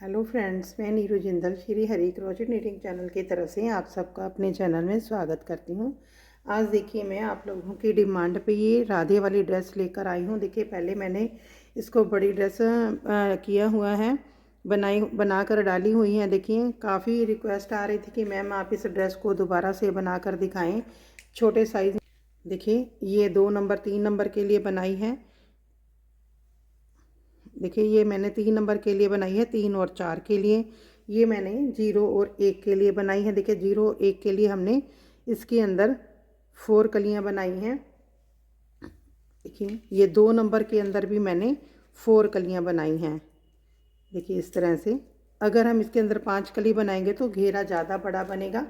Hello friends, मैं Neeru Jindal Shri Hari crochet knitting channel की तरफ से आप सबका अपने चैनल में स्वागत करती हूँ। आज देखिए मैं आप लोगों की डिमांड पे ये राधे वाली ड्रेस लेकर आई हूँ। देखिए पहले मैंने इसको बड़ी ड्रेस किया हुआ है, बनाकर डाली हुई है। देखिए काफ़ी रिक्वेस्ट आ रही थी कि मैम आप इस ड्रेस को दोबारा से बनाकर दिखाएँ छोटे साइज़। देखिए ये 2 नंबर 3 नंबर के लिए बनाई है। देखिए ये मैंने 3 नंबर के लिए बनाई है, 3 और 4 के लिए। ये मैंने 0 और 1 के लिए बनाई है। देखिए 0 और 1 के लिए हमने इसके अंदर 4 कलियां बनाई हैं। देखिए ये 2 नंबर के अंदर भी मैंने 4 कलियां बनाई हैं। देखिए इस तरह से अगर हम इसके अंदर 5 कली बनाएंगे तो घेरा ज़्यादा बड़ा बनेगा।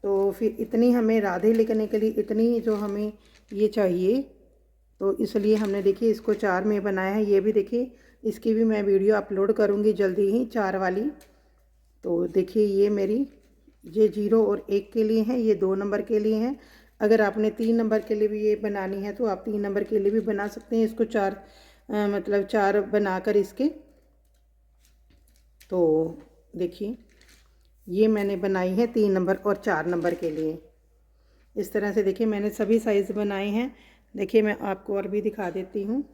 तो फिर इतनी हमें राधे लिखने के लिए इतनी जो हमें ये चाहिए, तो इसलिए हमने देखिए इसको 4 में बनाया है। ये भी देखिए इसकी भी मैं वीडियो अपलोड करूँगी जल्दी ही 4 वाली। तो देखिए ये मेरी ये 0 और 1 के लिए है, ये 2 नंबर के लिए है। अगर आपने 3 नंबर के लिए भी ये बनानी है तो आप 3 नंबर के लिए भी बना सकते हैं। इसको 4 मतलब 4 बनाकर इसके, तो देखिए ये मैंने बनाई है 3 नंबर और 4 नंबर के लिए। इस तरह से देखिए मैंने सभी साइज़ बनाए हैं। देखिए मैं आपको और भी दिखा देती हूँ।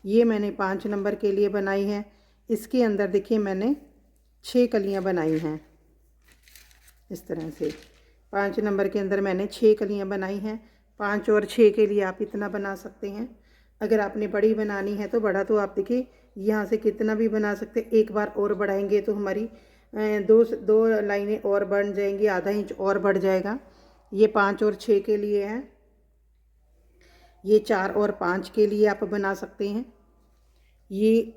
ये मैंने 5 नंबर के लिए बनाई है। इसके अंदर देखिए मैंने 6 कलियाँ बनाई हैं। इस तरह से 5 नंबर के अंदर मैंने 6 कलियाँ बनाई हैं। 5 और 6 के लिए आप इतना बना सकते हैं। अगर आपने बड़ी बनानी है तो बड़ा तो आप देखिए यहाँ से कितना भी बना सकते। एक बार और बढ़ाएंगे तो हमारी दो लाइनें और बढ़ जाएंगी, आधा इंच और बढ़ जाएगा। ये 5 और 6 के लिए है। ये 4 और 5 के लिए आप बना सकते हैं। ये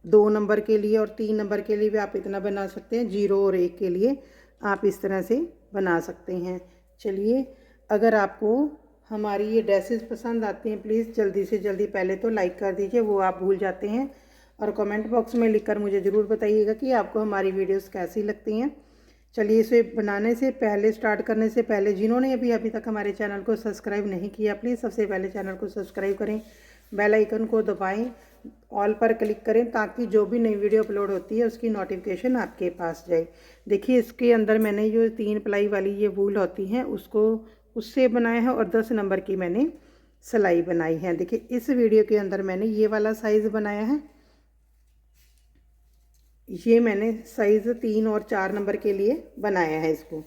2 नंबर के लिए और 3 नंबर के लिए भी आप इतना बना सकते हैं। 0 और 1 के लिए आप इस तरह से बना सकते हैं। चलिए, अगर आपको हमारी ये ड्रेसेस पसंद आती हैं प्लीज़ जल्दी से जल्दी पहले तो लाइक कर दीजिए, वो आप भूल जाते हैं। और कमेंट बॉक्स में लिखकर मुझे ज़रूर बताइएगा कि आपको हमारी वीडियोस कैसी लगती हैं। चलिए, इसे बनाने से पहले, स्टार्ट करने से पहले, जिन्होंने अभी तक हमारे चैनल को सब्सक्राइब नहीं किया प्लीज़ सबसे पहले चैनल को सब्सक्राइब करें, बेल आइकन को दबाएं, ऑल पर क्लिक करें ताकि जो भी नई वीडियो अपलोड होती है उसकी नोटिफिकेशन आपके पास जाए। देखिए इसके अंदर मैंने जो 3 प्लाई वाली ये वूल होती है उसको उससे बनाया है और 10 नंबर की मैंने सिलाई बनाई है। देखिए इस वीडियो के अंदर मैंने ये वाला साइज़ बनाया है। ये मैंने साइज़ 3 और 4 नंबर के लिए बनाया है इसको।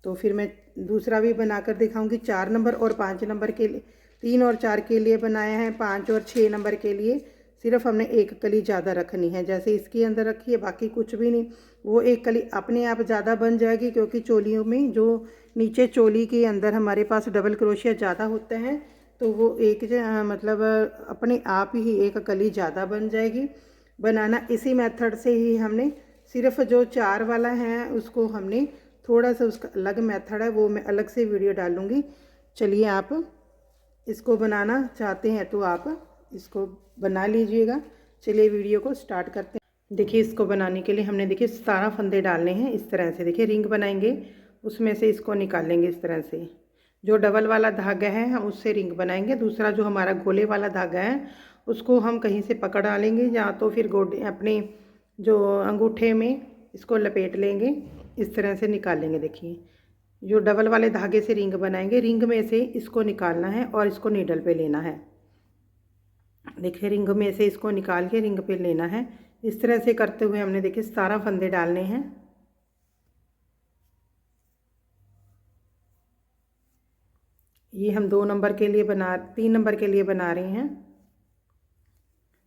तो फिर मैं दूसरा भी बनाकर दिखाऊंगी। 4 नंबर और 5 नंबर के लिए, 3 और 4 के लिए बनाया है। 5 और 6 नंबर के लिए सिर्फ हमने एक कली ज़्यादा रखनी है, जैसे इसके अंदर रखी है, बाकी कुछ भी नहीं। वो एक कली अपने आप ज़्यादा बन जाएगी क्योंकि चोलियों में जो नीचे चोली के अंदर हमारे पास डबल क्रोशिया ज़्यादा होता है, तो वो एक मतलब अपने आप ही एक कली ज़्यादा बन जाएगी। बनाना इसी मेथड से ही हमने, सिर्फ जो 4 वाला है उसको हमने थोड़ा सा, उसका अलग मेथड है, वो मैं अलग से वीडियो डालूँगी। चलिए, आप इसको बनाना चाहते हैं तो आप इसको बना लीजिएगा। चलिए वीडियो को स्टार्ट करते हैं। देखिए इसको बनाने के लिए हमने देखिए 17 फंदे डालने हैं। इस तरह से देखिए रिंग बनाएंगे, उसमें से इसको निकालेंगे इस तरह से। जो डबल वाला धागा है हम उससे रिंग बनाएंगे। दूसरा जो हमारा गोले वाला धागा है उसको हम कहीं से पकड़ डालेंगे, या तो फिर गोडे अपने जो अंगूठे में इसको लपेट लेंगे, इस तरह से निकालेंगे। देखिए जो डबल वाले धागे से रिंग बनाएंगे, रिंग में से इसको निकालना है और इसको नीडल पे लेना है। देखिए रिंग में से इसको निकाल के रिंग पे लेना है। इस तरह से करते हुए हमने देखिए 17 फंदे डालने हैं। ये हम 2 नंबर के लिए 3 नंबर के लिए बना रहे हैं।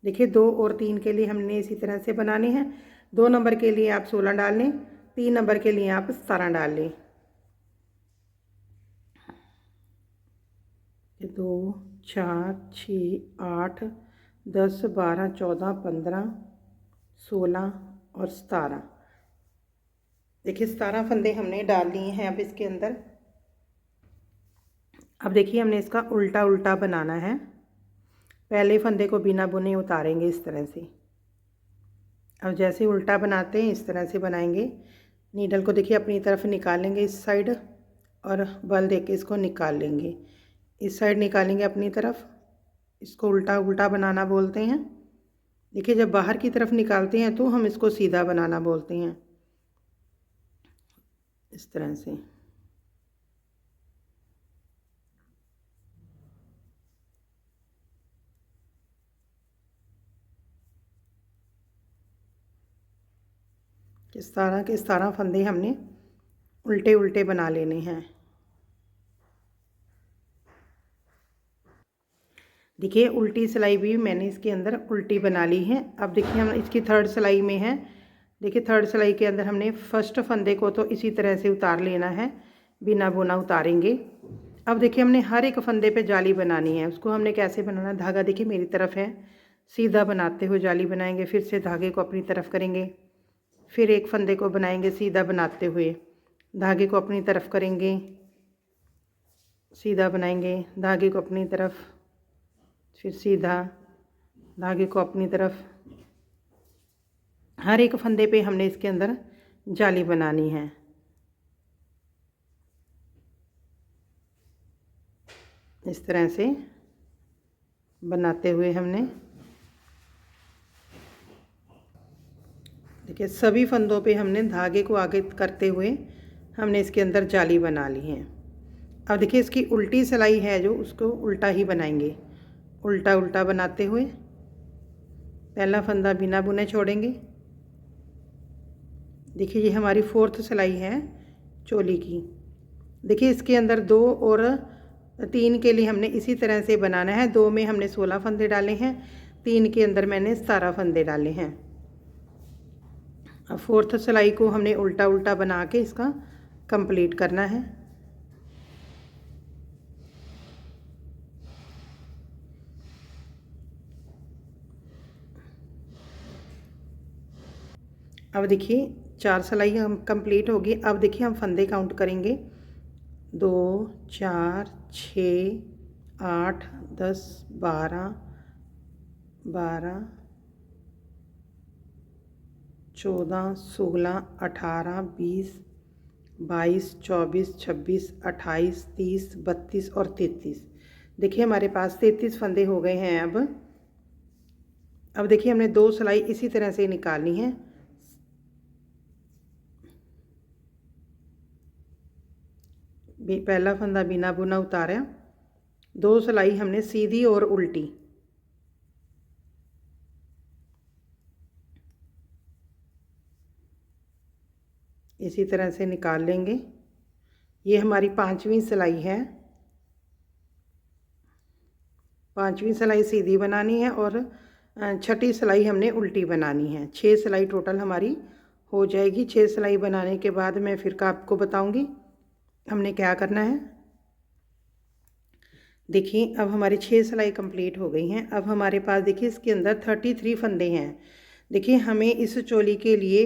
देखिए 2 और 3 के लिए हमने इसी तरह से बनाने हैं। 2 नंबर के लिए आप 16 डाल लें, 3 नंबर के लिए आप 17 डाल लें। 2 4 6 8 10 12 14 15 16 और 17। देखिए 17 फंदे हमने डाल लिए हैं अब इसके अंदर। अब देखिए हमने इसका उल्टा उल्टा बनाना है। पहले फंदे को बिना बुने उतारेंगे इस तरह से। अब जैसे उल्टा बनाते हैं इस तरह से बनाएंगे। नीडल को देखिए अपनी तरफ निकालेंगे इस साइड, और बल देके इसको निकाल लेंगे। इस साइड निकालेंगे अपनी तरफ, इसको उल्टा उल्टा बनाना बोलते हैं। देखिए जब बाहर की तरफ निकालते हैं तो हम इसको सीधा बनाना बोलते हैं, इस तरह से। इस तरह के 17 फंदे हमने उल्टे उल्टे बना लेने हैं। देखिए उल्टी सिलाई भी मैंने इसके अंदर उल्टी बना ली है। अब देखिए हम इसकी थर्ड सिलाई में है। देखिए थर्ड सिलाई के अंदर हमने फर्स्ट फंदे को तो इसी तरह से उतार लेना है, बिना बुना उतारेंगे। अब देखिए हमने हर एक फंदे पे जाली बनानी है। उसको हमने कैसे बनाना, धागा देखिए मेरी तरफ है, सीधा बनाते हुए जाली बनाएंगे, फिर से धागे को अपनी तरफ करेंगे, फिर एक फंदे को बनाएंगे सीधा बनाते हुए, धागे को अपनी तरफ करेंगे, सीधा बनाएंगे, धागे को अपनी तरफ, फिर सीधा, धागे को अपनी तरफ। हर एक फंदे पे हमने इसके अंदर जाली बनानी है। इस तरह से बनाते हुए हमने देखिए सभी फंदों पे हमने धागे को आगे करते हुए हमने इसके अंदर जाली बना ली है। अब देखिए इसकी उल्टी सिलाई है जो, उसको उल्टा ही बनाएंगे, उल्टा उल्टा बनाते हुए पहला फंदा बिना बुने छोड़ेंगे। देखिए ये हमारी फोर्थ सिलाई है चोली की। देखिए इसके अंदर 2 और 3 के लिए हमने इसी तरह से बनाना है। 2 में हमने 16 फंदे डाले हैं, 3 के अंदर मैंने 17 फंदे डाले हैं। अब फोर्थ सिलाई को हमने उल्टा उल्टा बना के इसका कंप्लीट करना है। अब देखिए 4 सिलाई हम कंप्लीट होगी। अब देखिए हम फंदे काउंट करेंगे, 2 4 6 8 10 12 12 14 16 18 20 22 24 26 28 30 32 और 33। देखिए हमारे पास 33 फंदे हो गए हैं। अब देखिए हमने 2 सिलाई इसी तरह से निकालनी है। पहला फंदा बिना बुना उतारा, 2 सिलाई हमने सीधी और उल्टी, इसी तरह से निकाल लेंगे। ये हमारी 5वीं सिलाई है। 5वीं सिलाई सीधी बनानी है और 6ठी सिलाई हमने उल्टी बनानी है। 6 सिलाई टोटल हमारी हो जाएगी। 6 सिलाई बनाने के बाद मैं फिर का आपको बताऊंगी हमने क्या करना है। देखिए अब हमारी 6 सिलाई कंप्लीट हो गई हैं। अब हमारे पास देखिए इसके अंदर 33 फंदे हैं। देखिए हमें इस चोली के लिए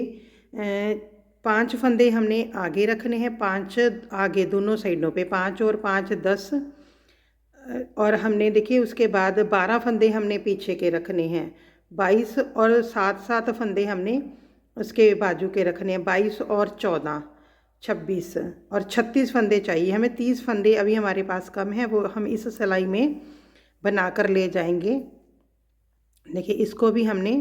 5 फंदे हमने आगे रखने हैं, 5 आगे दोनों साइडों पे, 5 और 5 10, और हमने देखिए उसके बाद 12 फंदे हमने पीछे के रखने हैं, 22 और 7 फंदे हमने उसके बाजू के रखने हैं, 22 और 14 26 और 36 फंदे चाहिए हमें। 30 फंदे अभी हमारे पास कम है, वो हम इस सिलाई में बना कर ले जाएंगे। देखिए इसको भी हमने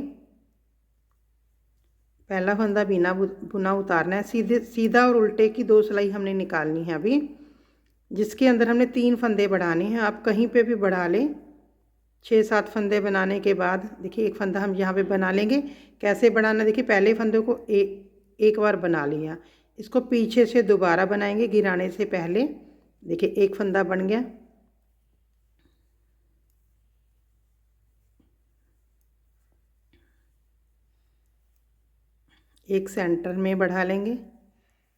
पहला फंदा बिना बुना उतारना है, सीधा और उल्टे की 2 सिलाई हमने निकालनी है अभी, जिसके अंदर हमने 3 फंदे बढ़ाने हैं। आप कहीं पे भी बढ़ा लें। 6-7 फंदे बनाने के बाद देखिए एक फंदा हम यहाँ पे बना लेंगे। कैसे बनाना, देखिए पहले फंदे को एक बार बना लिया, इसको पीछे से दोबारा बनाएंगे गिराने से पहले। देखिए एक फंदा बन गया, एक सेंटर में बढ़ा लेंगे।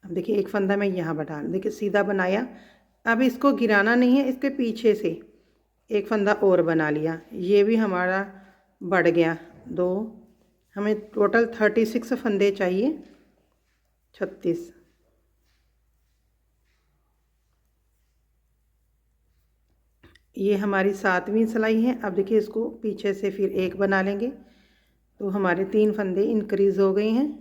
अब देखिए एक फंदा मैं यहाँ बढ़ा, देखिए सीधा बनाया। अब इसको गिराना नहीं है, इसके पीछे से एक फंदा और बना लिया, ये भी हमारा बढ़ गया 2। हमें टोटल 36 फंदे चाहिए, 36। ये हमारी 7वीं सिलाई है। अब देखिए इसको पीछे से फिर एक बना लेंगे, तो हमारे 3 फंदे इंक्रीज़ हो गए हैं।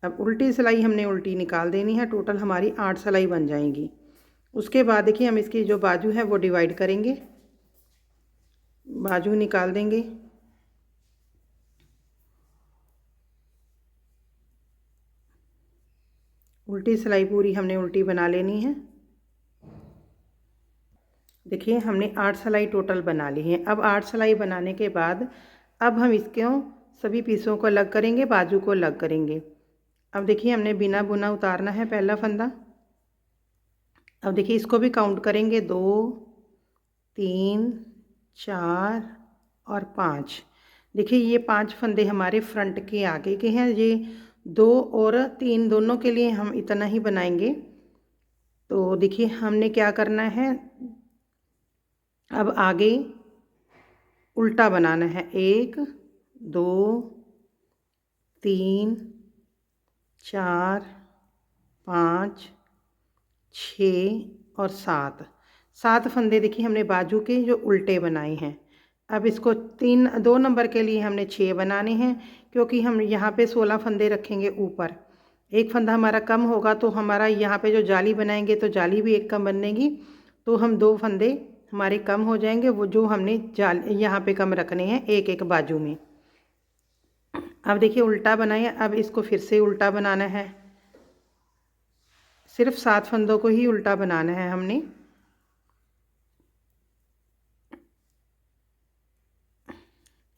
अब उल्टी सिलाई हमने उल्टी निकाल देनी है, टोटल हमारी 8 सिलाई बन जाएंगी। उसके बाद देखिए हम इसकी जो बाजू है वो डिवाइड करेंगे, बाजू निकाल देंगे। उल्टी सिलाई पूरी हमने उल्टी बना लेनी है। देखिए हमने 8 सिलाई टोटल बना ली है। अब 8 सिलाई बनाने के बाद अब हम इसको सभी पीसों को अलग करेंगे, बाजू को अलग करेंगे। अब देखिए हमने बिना बुना उतारना है पहला फंदा। अब देखिए इसको भी काउंट करेंगे, 2 3 4 और 5। देखिए ये 5 फंदे हमारे फ्रंट के आगे के हैं। ये 2 और 3 दोनों के लिए हम इतना ही बनाएंगे। तो देखिए हमने क्या करना है, अब आगे उल्टा बनाना है। 1 2 3 4 5 6 और 7 फंदे देखिए हमने बाजू के जो उल्टे बनाए हैं। अब इसको 2 नंबर के लिए हमने 6 बनाने हैं, क्योंकि हम यहाँ पे 16 फंदे रखेंगे ऊपर। एक फंदा हमारा कम होगा तो हमारा यहाँ पे जो जाली बनाएंगे तो जाली भी एक कम बनेगी, तो हम 2 फंदे हमारे कम हो जाएंगे, वो जो हमने जाल यहाँ पे कम रखने हैं एक एक बाजू में। अब देखिए उल्टा बनाए। अब इसको फिर से उल्टा बनाना है। सिर्फ 7 फंदों को ही उल्टा बनाना है हमने।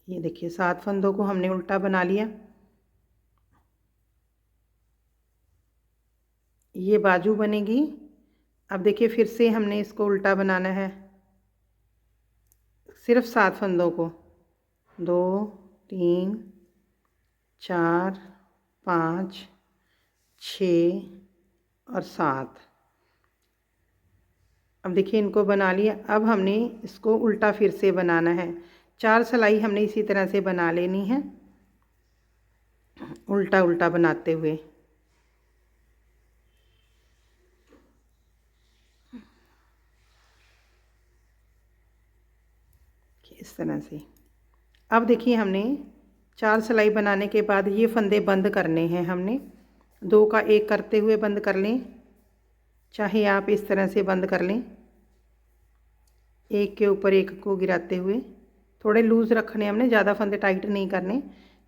ये देखिए 7 फंदों को हमने उल्टा बना लिया। ये बाजू बनेगी। अब देखिए फिर से हमने इसको उल्टा बनाना है, सिर्फ 7 फंदों को। 2 3 4 5 6 और 7। अब देखिए इनको बना लिया। अब हमने इसको उल्टा फिर से बनाना है। 4 सिलाई हमने इसी तरह से बना लेनी है, उल्टा उल्टा बनाते हुए। इस तरह से। अब देखिए हमने 4 सिलाई बनाने के बाद ये फंदे बंद करने हैं हमने। 2 का 1 करते हुए बंद कर लें, चाहे आप इस तरह से बंद कर लें, एक के ऊपर एक को गिराते हुए। थोड़े लूज़ रखने हमने, ज़्यादा फंदे टाइट नहीं करने,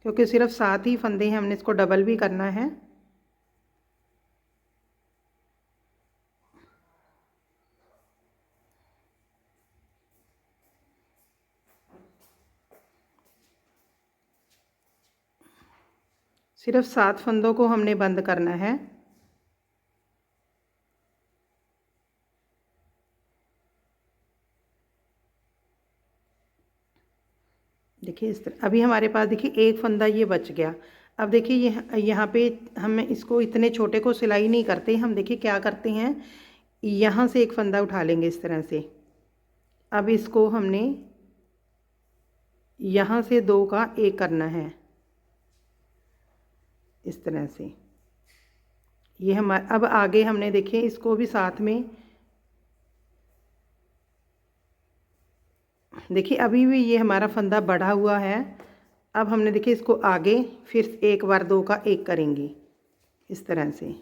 क्योंकि सिर्फ 7 ही फंदे हैं, हमने इसको डबल भी करना है। सिर्फ 7 फंदों को हमने बंद करना है। देखिए इस तरह। अभी हमारे पास देखिए एक फंदा ये बच गया। अब देखिए ये यहाँ पे हम इसको इतने छोटे को सिलाई नहीं करते, हम देखिए क्या करते हैं, यहाँ से एक फंदा उठा लेंगे इस तरह से। अब इसको हमने यहाँ से 2 का 1 करना है, इस तरह से। ये हमारा, अब आगे हमने देखिए इसको भी साथ में, देखिए अभी भी ये हमारा फंदा बढ़ा हुआ है। अब हमने देखिए इसको आगे फिर एक बार 2 का 1 करेंगे, इस तरह से।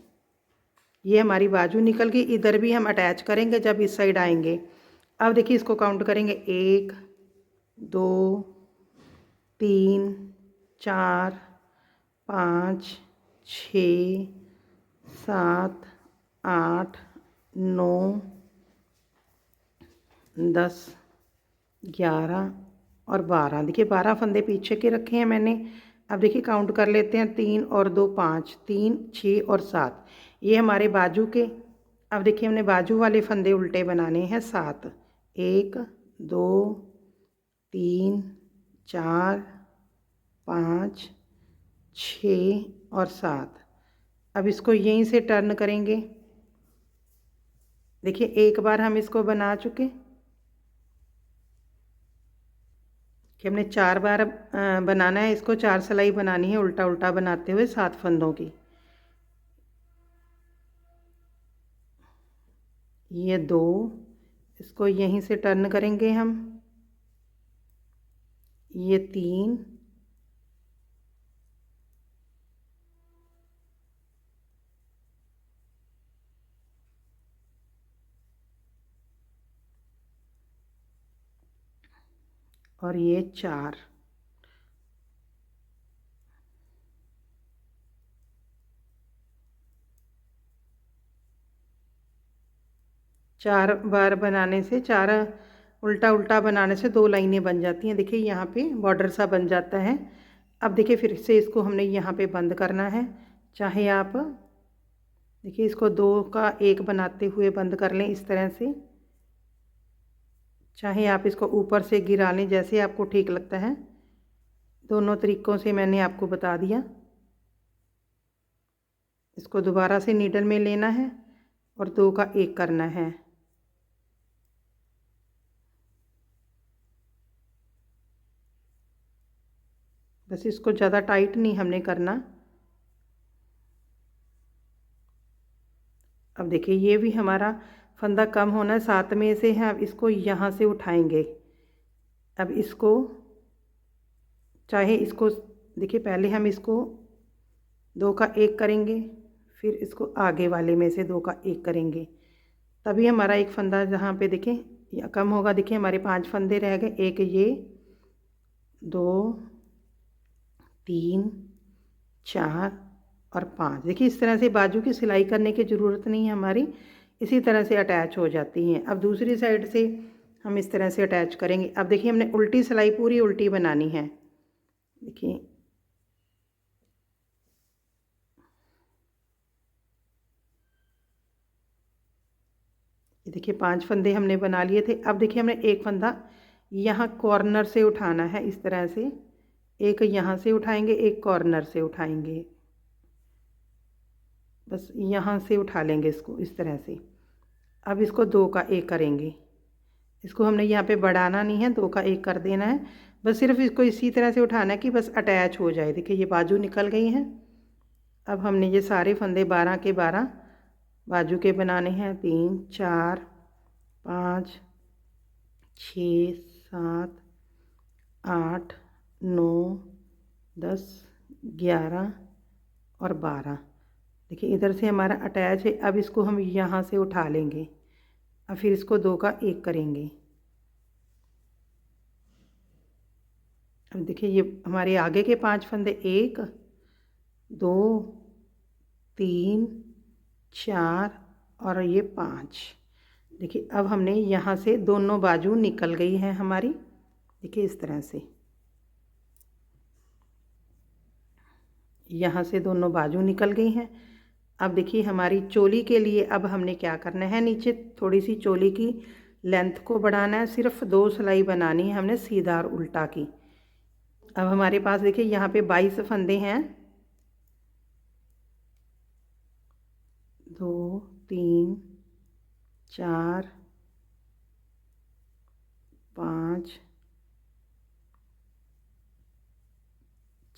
ये हमारी बाजू निकल गई। इधर भी हम अटैच करेंगे जब इस साइड आएंगे। अब देखिए इसको काउंट करेंगे, 1 2 3 4 5 6 7 8 9 10 11 और 12। देखिए 12 फंदे पीछे के रखे हैं मैंने। अब देखिए काउंट कर लेते हैं, 3 और 2 5, 3 6 और 7। ये हमारे बाजू के। अब देखिए हमने बाजू वाले फंदे उल्टे बनाने हैं 7। 1 2 3 4 5 6 और 7। अब इसको यहीं से टर्न करेंगे। देखिए एक बार हम इसको बना चुके कि हमने 4 बार बनाना है इसको। 4 सिलाई बनानी है उल्टा उल्टा बनाते हुए 7 फंदों की। ये 2, इसको यहीं से टर्न करेंगे हम। ये 3, और ये 4। चार बार बनाने से, 4 उल्टा उल्टा बनाने से 2 लाइनें बन जाती हैं। देखिए यहाँ पे बॉर्डर सा बन जाता है। अब देखिए फिर से इसको हमने यहाँ पे बंद करना है। चाहे आप देखिए इसको 2 का 1 बनाते हुए बंद कर लें इस तरह से, चाहे आप इसको ऊपर से गिरा लें, जैसे आपको ठीक लगता है। दोनों तरीक़ों से मैंने आपको बता दिया। इसको दोबारा से नीडल में लेना है और 2 का 1 करना है। बस इसको ज़्यादा टाइट नहीं हमने करना। अब देखिए ये भी हमारा फंदा कम होना है, 7 में से है। अब इसको यहाँ से उठाएंगे। अब इसको चाहे इसको देखिए पहले हम इसको 2 का 1 करेंगे, फिर इसको आगे वाले में से 2 का 1 करेंगे, तभी हमारा एक फंदा जहाँ पे देखें या कम होगा। देखिए हमारे 5 फंदे रह गए, एक ये, 2, 3, 4 और 5। देखिए इस तरह से बाजू की सिलाई करने की ज़रूरत नहीं है हमारी, इसी तरह से अटैच हो जाती हैं। अब दूसरी साइड से हम इस तरह से अटैच करेंगे। अब देखिए हमने उल्टी सिलाई पूरी उल्टी बनानी है। देखिए देखिए 5 फंदे हमने बना लिए थे। अब देखिए हमने एक फंदा यहाँ कॉर्नर से उठाना है इस तरह से, एक यहाँ से उठाएंगे, एक कॉर्नर से उठाएंगे, बस यहाँ से उठा लेंगे इसको इस तरह से। अब इसको 2 का 1 करेंगे। इसको हमने यहाँ पे बढ़ाना नहीं है, 2 का 1 कर देना है। बस सिर्फ इसको इसी तरह से उठाना है कि बस अटैच हो जाए। देखिए ये बाजू निकल गई हैं। अब हमने ये सारे फंदे 12 के 12 बाजू के बनाने हैं। 3, 4, 5, 6, 7, 8, 9, 10, 11 और 12। देखिए इधर से हमारा अटैच है। अब इसको हम यहाँ से उठा लेंगे। अब फिर इसको 2 का 1 करेंगे। अब देखिए ये हमारे आगे के 5 फंदे, 1, 2, 3, 4 और ये 5। देखिए अब हमने यहाँ से दोनों बाजू निकल गई हैं हमारी। देखिए इस तरह से यहाँ से दोनों बाजू निकल गई हैं। अब देखिए हमारी चोली के लिए अब हमने क्या करना है, नीचे थोड़ी सी चोली की लेंथ को बढ़ाना है। सिर्फ 2 सिलाई बनानी है हमने सीधा और उल्टा की। अब हमारे पास देखिए यहाँ पे 22 फंदे हैं। 2, 3, 4, 5,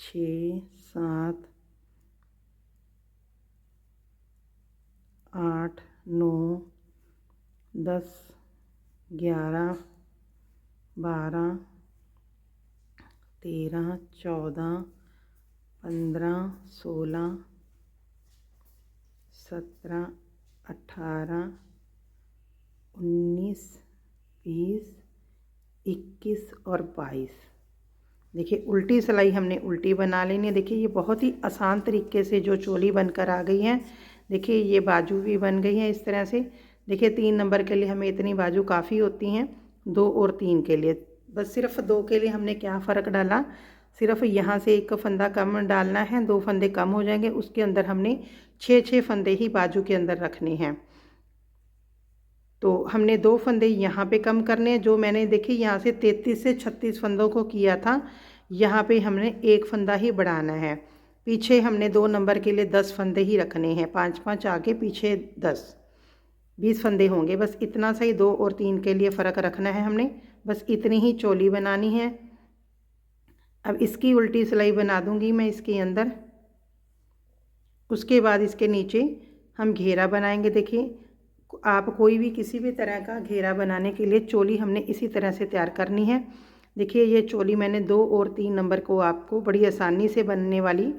6, 7, 8, 9, 10, 11, 12, 13, 14, 15, 16, 17, 18, 19, 20, 21 और 22। देखिए उल्टी सिलाई हमने उल्टी बना लेनी है। देखिए ये बहुत ही आसान तरीके से जो चोली बनकर आ गई है। देखिए ये बाजू भी बन गई है इस तरह से। देखिए 3 नंबर के लिए हमें इतनी बाजू काफ़ी होती हैं, 2 और 3 के लिए। बस सिर्फ 2 के लिए हमने क्या फ़र्क डाला, सिर्फ यहाँ से एक फंदा कम डालना है, 2 फंदे कम हो जाएंगे। उसके अंदर हमने 6 फंदे ही बाजू के अंदर रखने हैं। तो हमने 2 फंदे यहाँ पे कम करने हैं। जो मैंने देखिए यहाँ से 33 से 36 फंदों को किया था, यहाँ पे हमने 1 फंदा ही बढ़ाना है। पीछे हमने 2 नंबर के लिए 10 फंदे ही रखने हैं, 5-5 आगे पीछे 10, 20 फंदे होंगे। बस इतना सा ही 2 और 3 के लिए फ़र्क रखना है हमने। बस इतनी ही चोली बनानी है। अब इसकी उल्टी सिलाई बना दूँगी मैं इसके अंदर। उसके बाद इसके नीचे हम घेरा बनाएंगे। देखिए आप कोई भी किसी भी तरह का घेरा बनाने के लिए चोली हमने इसी तरह से तैयार करनी है। देखिए ये चोली मैंने 2 और 3 नंबर को आपको बड़ी आसानी से बनने वाली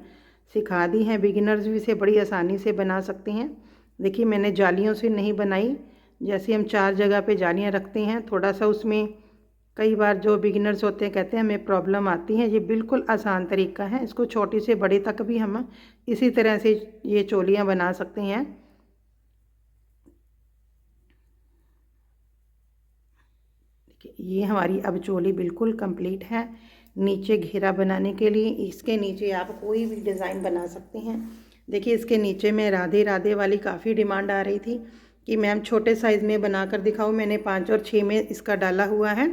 सिखा दी है। बिगिनर्स भी इसे बड़ी आसानी से बना सकते हैं। देखिए मैंने जालियों से नहीं बनाई, जैसे हम 4 जगह पे जालियां रखते हैं, थोड़ा सा उसमें कई बार जो बिगिनर्स होते हैं कहते हैं हमें प्रॉब्लम आती है, ये बिल्कुल आसान तरीका है। इसको छोटी से बड़े तक भी हम इसी तरह से ये चोलियाँ बना सकते हैं। ये हमारी अब चोली बिल्कुल कंप्लीट है। नीचे घेरा बनाने के लिए इसके नीचे आप कोई भी डिज़ाइन बना सकते हैं। देखिए इसके नीचे में राधे राधे वाली काफ़ी डिमांड आ रही थी कि मैम छोटे साइज़ में बना कर दिखाओ। मैंने 5 और 6 में इसका डाला हुआ है,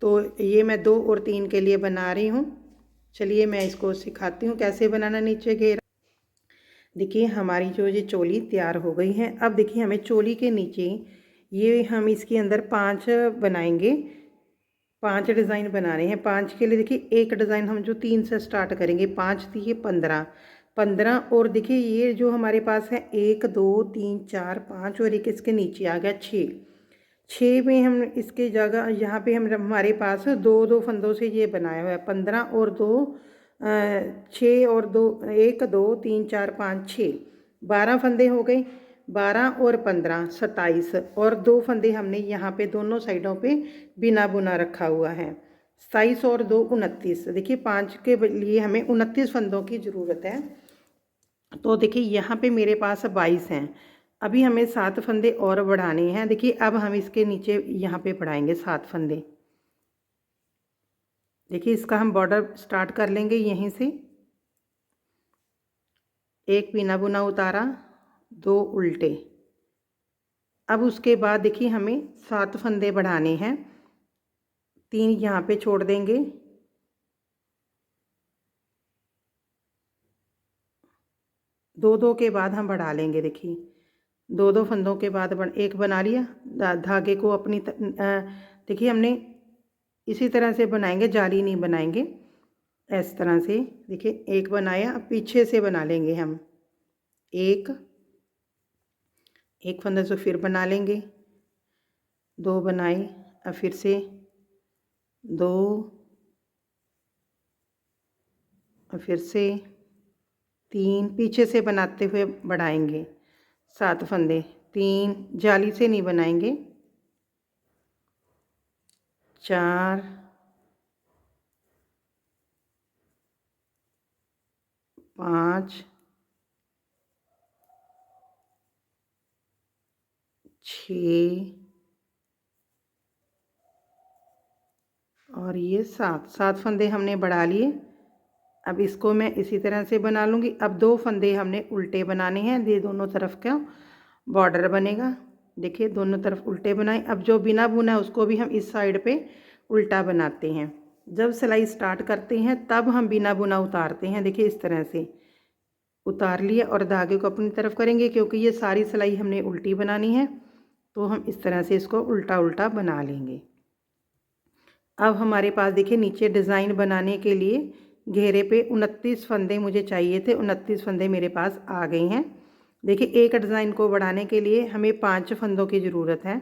तो ये मैं 2 और 3 के लिए बना रही हूँ। चलिए मैं इसको सिखाती हूँ कैसे बनाना नीचे घेरा। देखिए हमारी जो ये चोली तैयार हो गई है। अब देखिए हमें चोली के नीचे ये हम इसके अंदर 5 बनाएंगे, 5 डिज़ाइन बनाने हैं। 5 के लिए देखिए एक डिज़ाइन हम जो 3 से स्टार्ट करेंगे, 5 दिए 15, 15 और देखिए ये जो हमारे पास है 1 2 3 4 5 और एक इसके नीचे आ गया 6। 6 में हम इसके जगह यहाँ पे हम हमारे पास 2 फंदों से ये बनाया हुआ है। 15 और 2 6 और 2 1 2 3 4 5 6 12 फंदे हो गए। 12 और 15 27 और 2 फंदे हमने यहाँ पे दोनों साइडों पे बिना बुना रखा हुआ है। 27 और 2 29। देखिए 5 के लिए हमें 29 फंदों की ज़रूरत है। तो देखिए यहाँ पे मेरे पास 22 हैं। अभी हमें 7 फंदे और बढ़ाने हैं। देखिए अब हम इसके नीचे यहाँ पे बढ़ाएंगे 7 फंदे। देखिए इसका हम बॉर्डर स्टार्ट कर लेंगे यहीं से। एक बिना बुना उतारा, 2 उल्टे। अब उसके बाद देखिए हमें 7 फंदे बढ़ाने हैं। 3 यहाँ पे छोड़ देंगे, 2 के बाद हम बढ़ा लेंगे। देखिए 2 फंदों के बाद एक बना लिया। धागे को अपनी देखिए हमने इसी तरह से बनाएंगे, जाली नहीं बनाएंगे। इस तरह से देखिए एक बनाया, अब पीछे से बना लेंगे हम एक फंदे से फिर बना लेंगे, 2 बनाए, अब फिर से 2, और फिर से 3 पीछे से बनाते हुए बढ़ाएंगे 7 फंदे। 3 जाली से नहीं बनाएंगे, 4 5 6 और ये 7 फंदे हमने बढ़ा लिए। अब इसको मैं इसी तरह से बना लूँगी। अब 2 फंदे हमने उल्टे बनाने हैं, ये दोनों तरफ का बॉर्डर बनेगा। देखिए दोनों तरफ उल्टे बनाए। अब जो बिना बुना है उसको भी हम इस साइड पे उल्टा बनाते हैं। जब सिलाई स्टार्ट करते हैं तब हम बिना बुना उतारते हैं। देखिए इस तरह से उतार लिया और धागे को अपनी तरफ करेंगे, क्योंकि ये सारी सिलाई हमने उल्टी बनानी है, तो हम इस तरह से इसको उल्टा उल्टा बना लेंगे। अब हमारे पास देखिए नीचे डिज़ाइन बनाने के लिए घेरे पे 29 फंदे मुझे चाहिए थे। 29 फंदे मेरे पास आ गए हैं। देखिए एक डिज़ाइन को बढ़ाने के लिए हमें 5 फंदों की ज़रूरत है।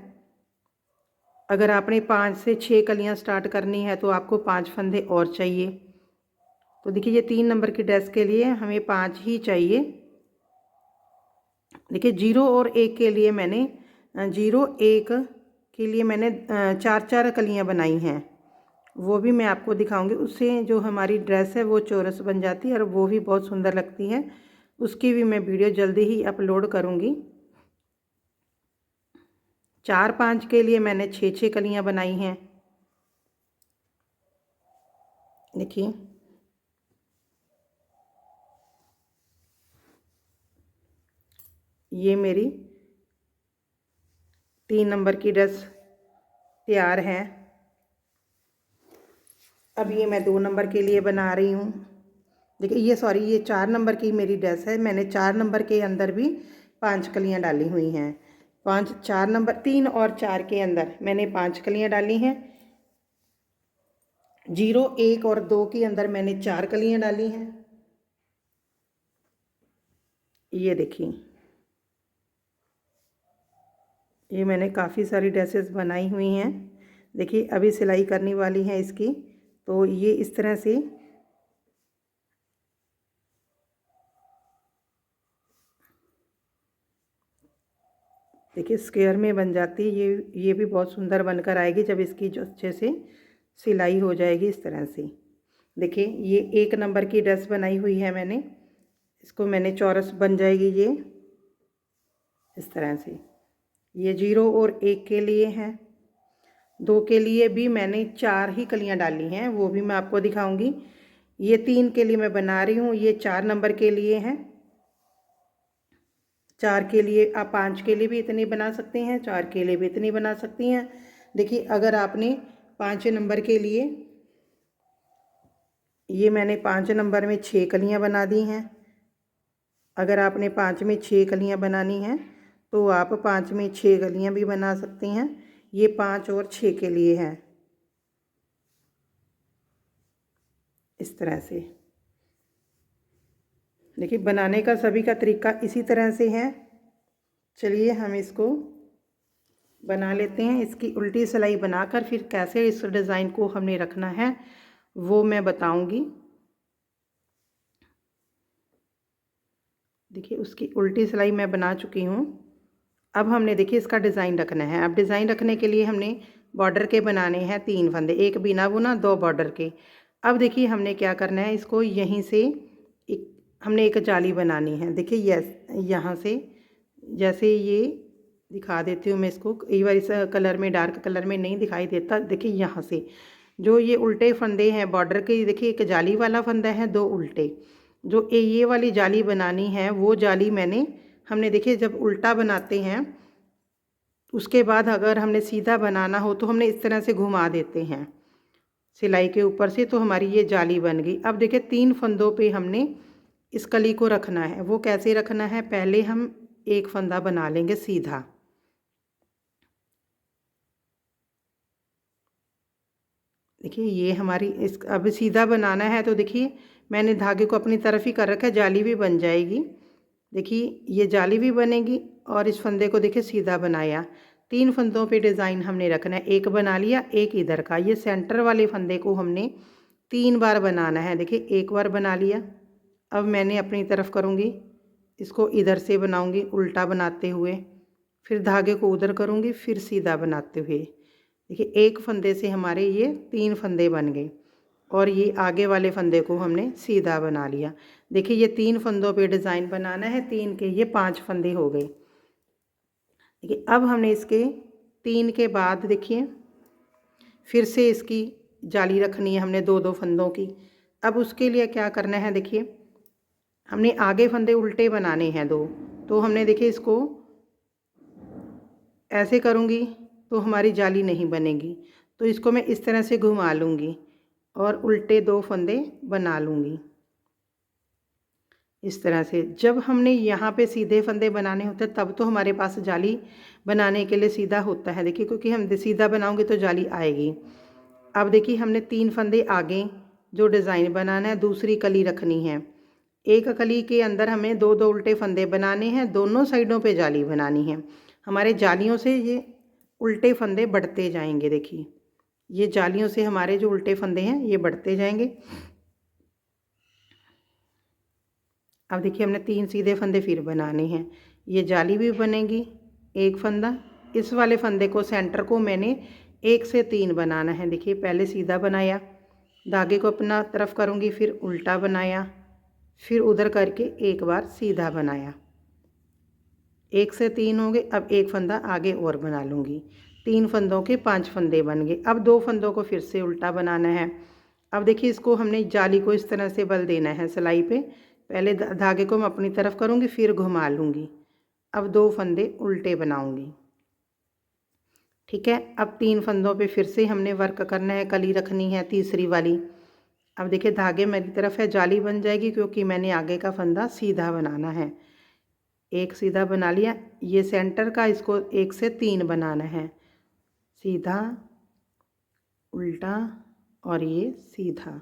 अगर आपने 5 से 6 कलियां स्टार्ट करनी है तो आपको 5 फंदे और चाहिए। तो देखिए ये 3 नंबर की ड्रेस के लिए हमें 5 ही चाहिए। देखिए 0 और 1 के लिए मैंने 0 1 के लिए मैंने 4 कलियां बनाई हैं, वो भी मैं आपको दिखाऊंगी। उससे जो हमारी ड्रेस है वो चौरस बन जाती है और वो भी बहुत सुंदर लगती है। उसकी भी मैं वीडियो जल्दी ही अपलोड करूंगी। 4 5 के लिए मैंने 6 कलियां बनाई हैं। देखिए ये मेरी 3 नंबर की ड्रेस तैयार है। अब ये मैं 2 नंबर के लिए बना रही हूँ। देखिए ये 4 नंबर की मेरी ड्रेस है। मैंने 4 नंबर के अंदर भी 5 कलियाँ डाली हुई हैं। 4 नंबर 3 और 4 के अंदर मैंने 5 कलियाँ डाली हैं। 0 1 और 2 के अंदर मैंने 4 कलियाँ डाली हैं। ये देखिए ये मैंने काफ़ी सारी ड्रेसेस बनाई हुई हैं। देखिए अभी सिलाई करने वाली है इसकी, तो ये इस तरह से देखिए स्क्वायर में बन जाती है। ये भी बहुत सुंदर बनकर आएगी जब इसकी जो अच्छे से सिलाई हो जाएगी इस तरह से। देखिए ये 1 नंबर की ड्रेस बनाई हुई है मैंने, इसको मैंने चौरस बन जाएगी ये इस तरह से। ये 0 और 1 के लिए है। 2 के लिए भी मैंने 4 ही कलियां डाली हैं, वो भी मैं आपको दिखाऊंगी। ये 3 के लिए मैं बना रही हूँ, ये 4 नंबर के लिए हैं। 4 के लिए आप 5 के लिए भी इतनी बना सकती हैं, 4 के लिए भी इतनी बना सकती हैं। देखिए अगर आपने 5 नंबर के लिए, ये मैंने 5 नंबर में 6 कलियां बना दी हैं। अगर आपने 5 में 6 कलियां बनानी हैं तो आप 5 में 6 कलियां भी बना सकती हैं। ये 5 और 6 के लिए है इस तरह से। देखिए बनाने का सभी का तरीका इसी तरह से है। चलिए हम इसको बना लेते हैं। इसकी उल्टी सिलाई बनाकर फिर कैसे इस डिज़ाइन को हमने रखना है वो मैं बताऊंगी। देखिए उसकी उल्टी सिलाई मैं बना चुकी हूँ। अब हमने देखिए इसका डिज़ाइन रखना है। अब डिज़ाइन रखने के लिए हमने बॉर्डर के बनाने हैं 3 फंदे, 1 बिना बुना 2 बॉर्डर के। अब देखिए हमने क्या करना है, इसको यहीं से हमने एक जाली बनानी है। देखिए यहाँ से, जैसे ये दिखा देती हूँ मैं इसको, कई बार इस कलर में, डार्क कलर में नहीं दिखाई देता। देखिए यहाँ से जो ये उल्टे फंदे हैं बॉर्डर के, देखिए एक जाली वाला फंदा है, 2 उल्टे। जो ये वाली जाली बनानी है वो जाली हमने देखिए जब उल्टा बनाते हैं उसके बाद अगर हमने सीधा बनाना हो तो हमने इस तरह से घुमा देते हैं सिलाई के ऊपर से, तो हमारी ये जाली बन गई। अब देखिए 3 फंदों पे हमने इस कली को रखना है। वो कैसे रखना है, पहले हम एक फंदा बना लेंगे सीधा। देखिए ये हमारी इस अब सीधा बनाना है तो देखिए मैंने धागे को अपनी तरफ ही कर रखा है, जाली भी बन जाएगी। देखिए ये जाली भी बनेगी और इस फंदे को देखिए सीधा बनाया। 3 फंदों पे डिज़ाइन हमने रखना है, एक बना लिया, एक इधर का। ये सेंटर वाले फंदे को हमने 3 बार बनाना है। देखिए एक बार बना लिया, अब मैंने अपनी तरफ करूँगी, इसको इधर से बनाऊँगी उल्टा बनाते हुए, फिर धागे को उधर करूँगी, फिर सीधा बनाते हुए। देखिए एक फंदे से हमारे ये 3 फंदे बन गए और ये आगे वाले फंदे को हमने सीधा बना लिया। देखिए ये 3 फंदों पे डिज़ाइन बनाना है, 3 के ये 5 फंदे हो गए। देखिए अब हमने इसके 3 के बाद देखिए फिर से इसकी जाली रखनी है हमने 2-2 फंदों की। अब उसके लिए क्या करना है, देखिए हमने आगे फंदे उल्टे बनाने हैं 2, तो हमने देखिए इसको ऐसे करूँगी तो हमारी जाली नहीं बनेगी, तो इसको मैं इस तरह से घुमा लूँगी और उल्टे 2 फंदे बना लूँगी इस तरह से। जब हमने यहाँ पे सीधे फंदे बनाने होते हैं तब तो हमारे पास जाली बनाने के लिए सीधा होता है। देखिए क्योंकि हम सीधा बनाऊँगे तो जाली आएगी। अब देखिए हमने 3 फंदे आगे जो डिज़ाइन बनाना है, दूसरी कली रखनी है। एक कली के अंदर हमें 2-2 उल्टे फंदे बनाने हैं, दोनों साइडों पे जाली बनानी है। हमारे जालियों से ये उल्टे फंदे बढ़ते जाएंगे। देखिए ये जालियों से हमारे जो उल्टे फंदे हैं ये बढ़ते जाएंगे। अब देखिए हमने 3 सीधे फंदे फिर बनाने हैं, ये जाली भी बनेगी। एक फंदा, इस वाले फंदे को सेंटर को मैंने 1 से 3 बनाना है। देखिए पहले सीधा बनाया, धागे को अपना तरफ करूँगी, फिर उल्टा बनाया, फिर उधर करके एक बार सीधा बनाया। 1 से 3 हो गए। अब एक फंदा आगे और बना लूँगी। 3 फंदों के 5 फंदे बन गए। अब 2 फंदों को फिर से उल्टा बनाना है। अब देखिए इसको हमने जाली को इस तरह से बल देना है सिलाई पे। पहले धागे को मैं अपनी तरफ करूँगी, फिर घुमा लूँगी। अब 2 फंदे उल्टे बनाऊँगी, ठीक है। अब 3 फंदों पे फिर से हमने वर्क करना है, कली रखनी है तीसरी वाली। अब देखिए धागे मेरी तरफ है, जाली बन जाएगी क्योंकि मैंने आगे का फंदा सीधा बनाना है। एक सीधा बना लिया, ये सेंटर का, इसको 1 से 3 बनाना है। सीधा, उल्टा और ये सीधा।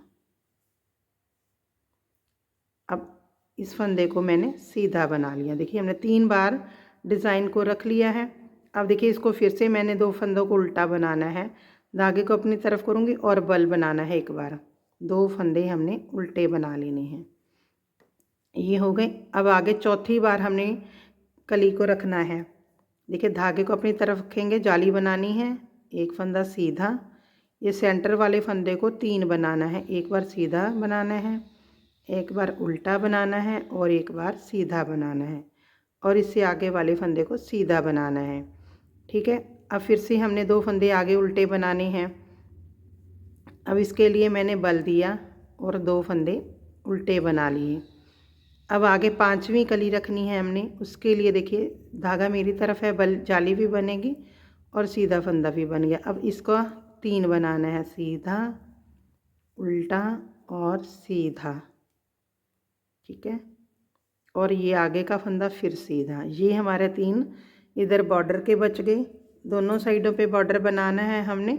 अब इस फंदे को मैंने सीधा बना लिया। देखिए हमने 3 बार डिज़ाइन को रख लिया है। अब देखिए इसको फिर से मैंने 2 फंदों को उल्टा बनाना है, धागे को अपनी तरफ करूँगी और बल बनाना है एक बार। 2 फंदे हमने उल्टे बना लेने हैं, ये हो गए। अब आगे चौथी बार हमने कली को रखना है। देखिए धागे को अपनी तरफ रखेंगे, जाली बनानी है, एक फंदा सीधा, ये सेंटर वाले फंदे को 3 बनाना है, एक बार सीधा बनाना है, एक बार उल्टा बनाना है और एक बार सीधा बनाना है, और इससे आगे वाले फंदे को सीधा बनाना है। ठीक है, अब फिर से हमने 2 फंदे आगे उल्टे बनाने हैं। अब इसके लिए मैंने बल दिया और 2 फंदे उल्टे बना लिए। अब आगे 5वीं कली रखनी है हमने, उसके लिए देखिए धागा मेरी तरफ है, बल जाली भी बनेगी और सीधा फंदा भी बन गया। अब इसका 3 बनाना है, सीधा, उल्टा और सीधा। ठीक है, और ये आगे का फंदा फिर सीधा। ये हमारे 3 इधर बॉर्डर के बच गए। दोनों साइडों पे बॉर्डर बनाना है हमने,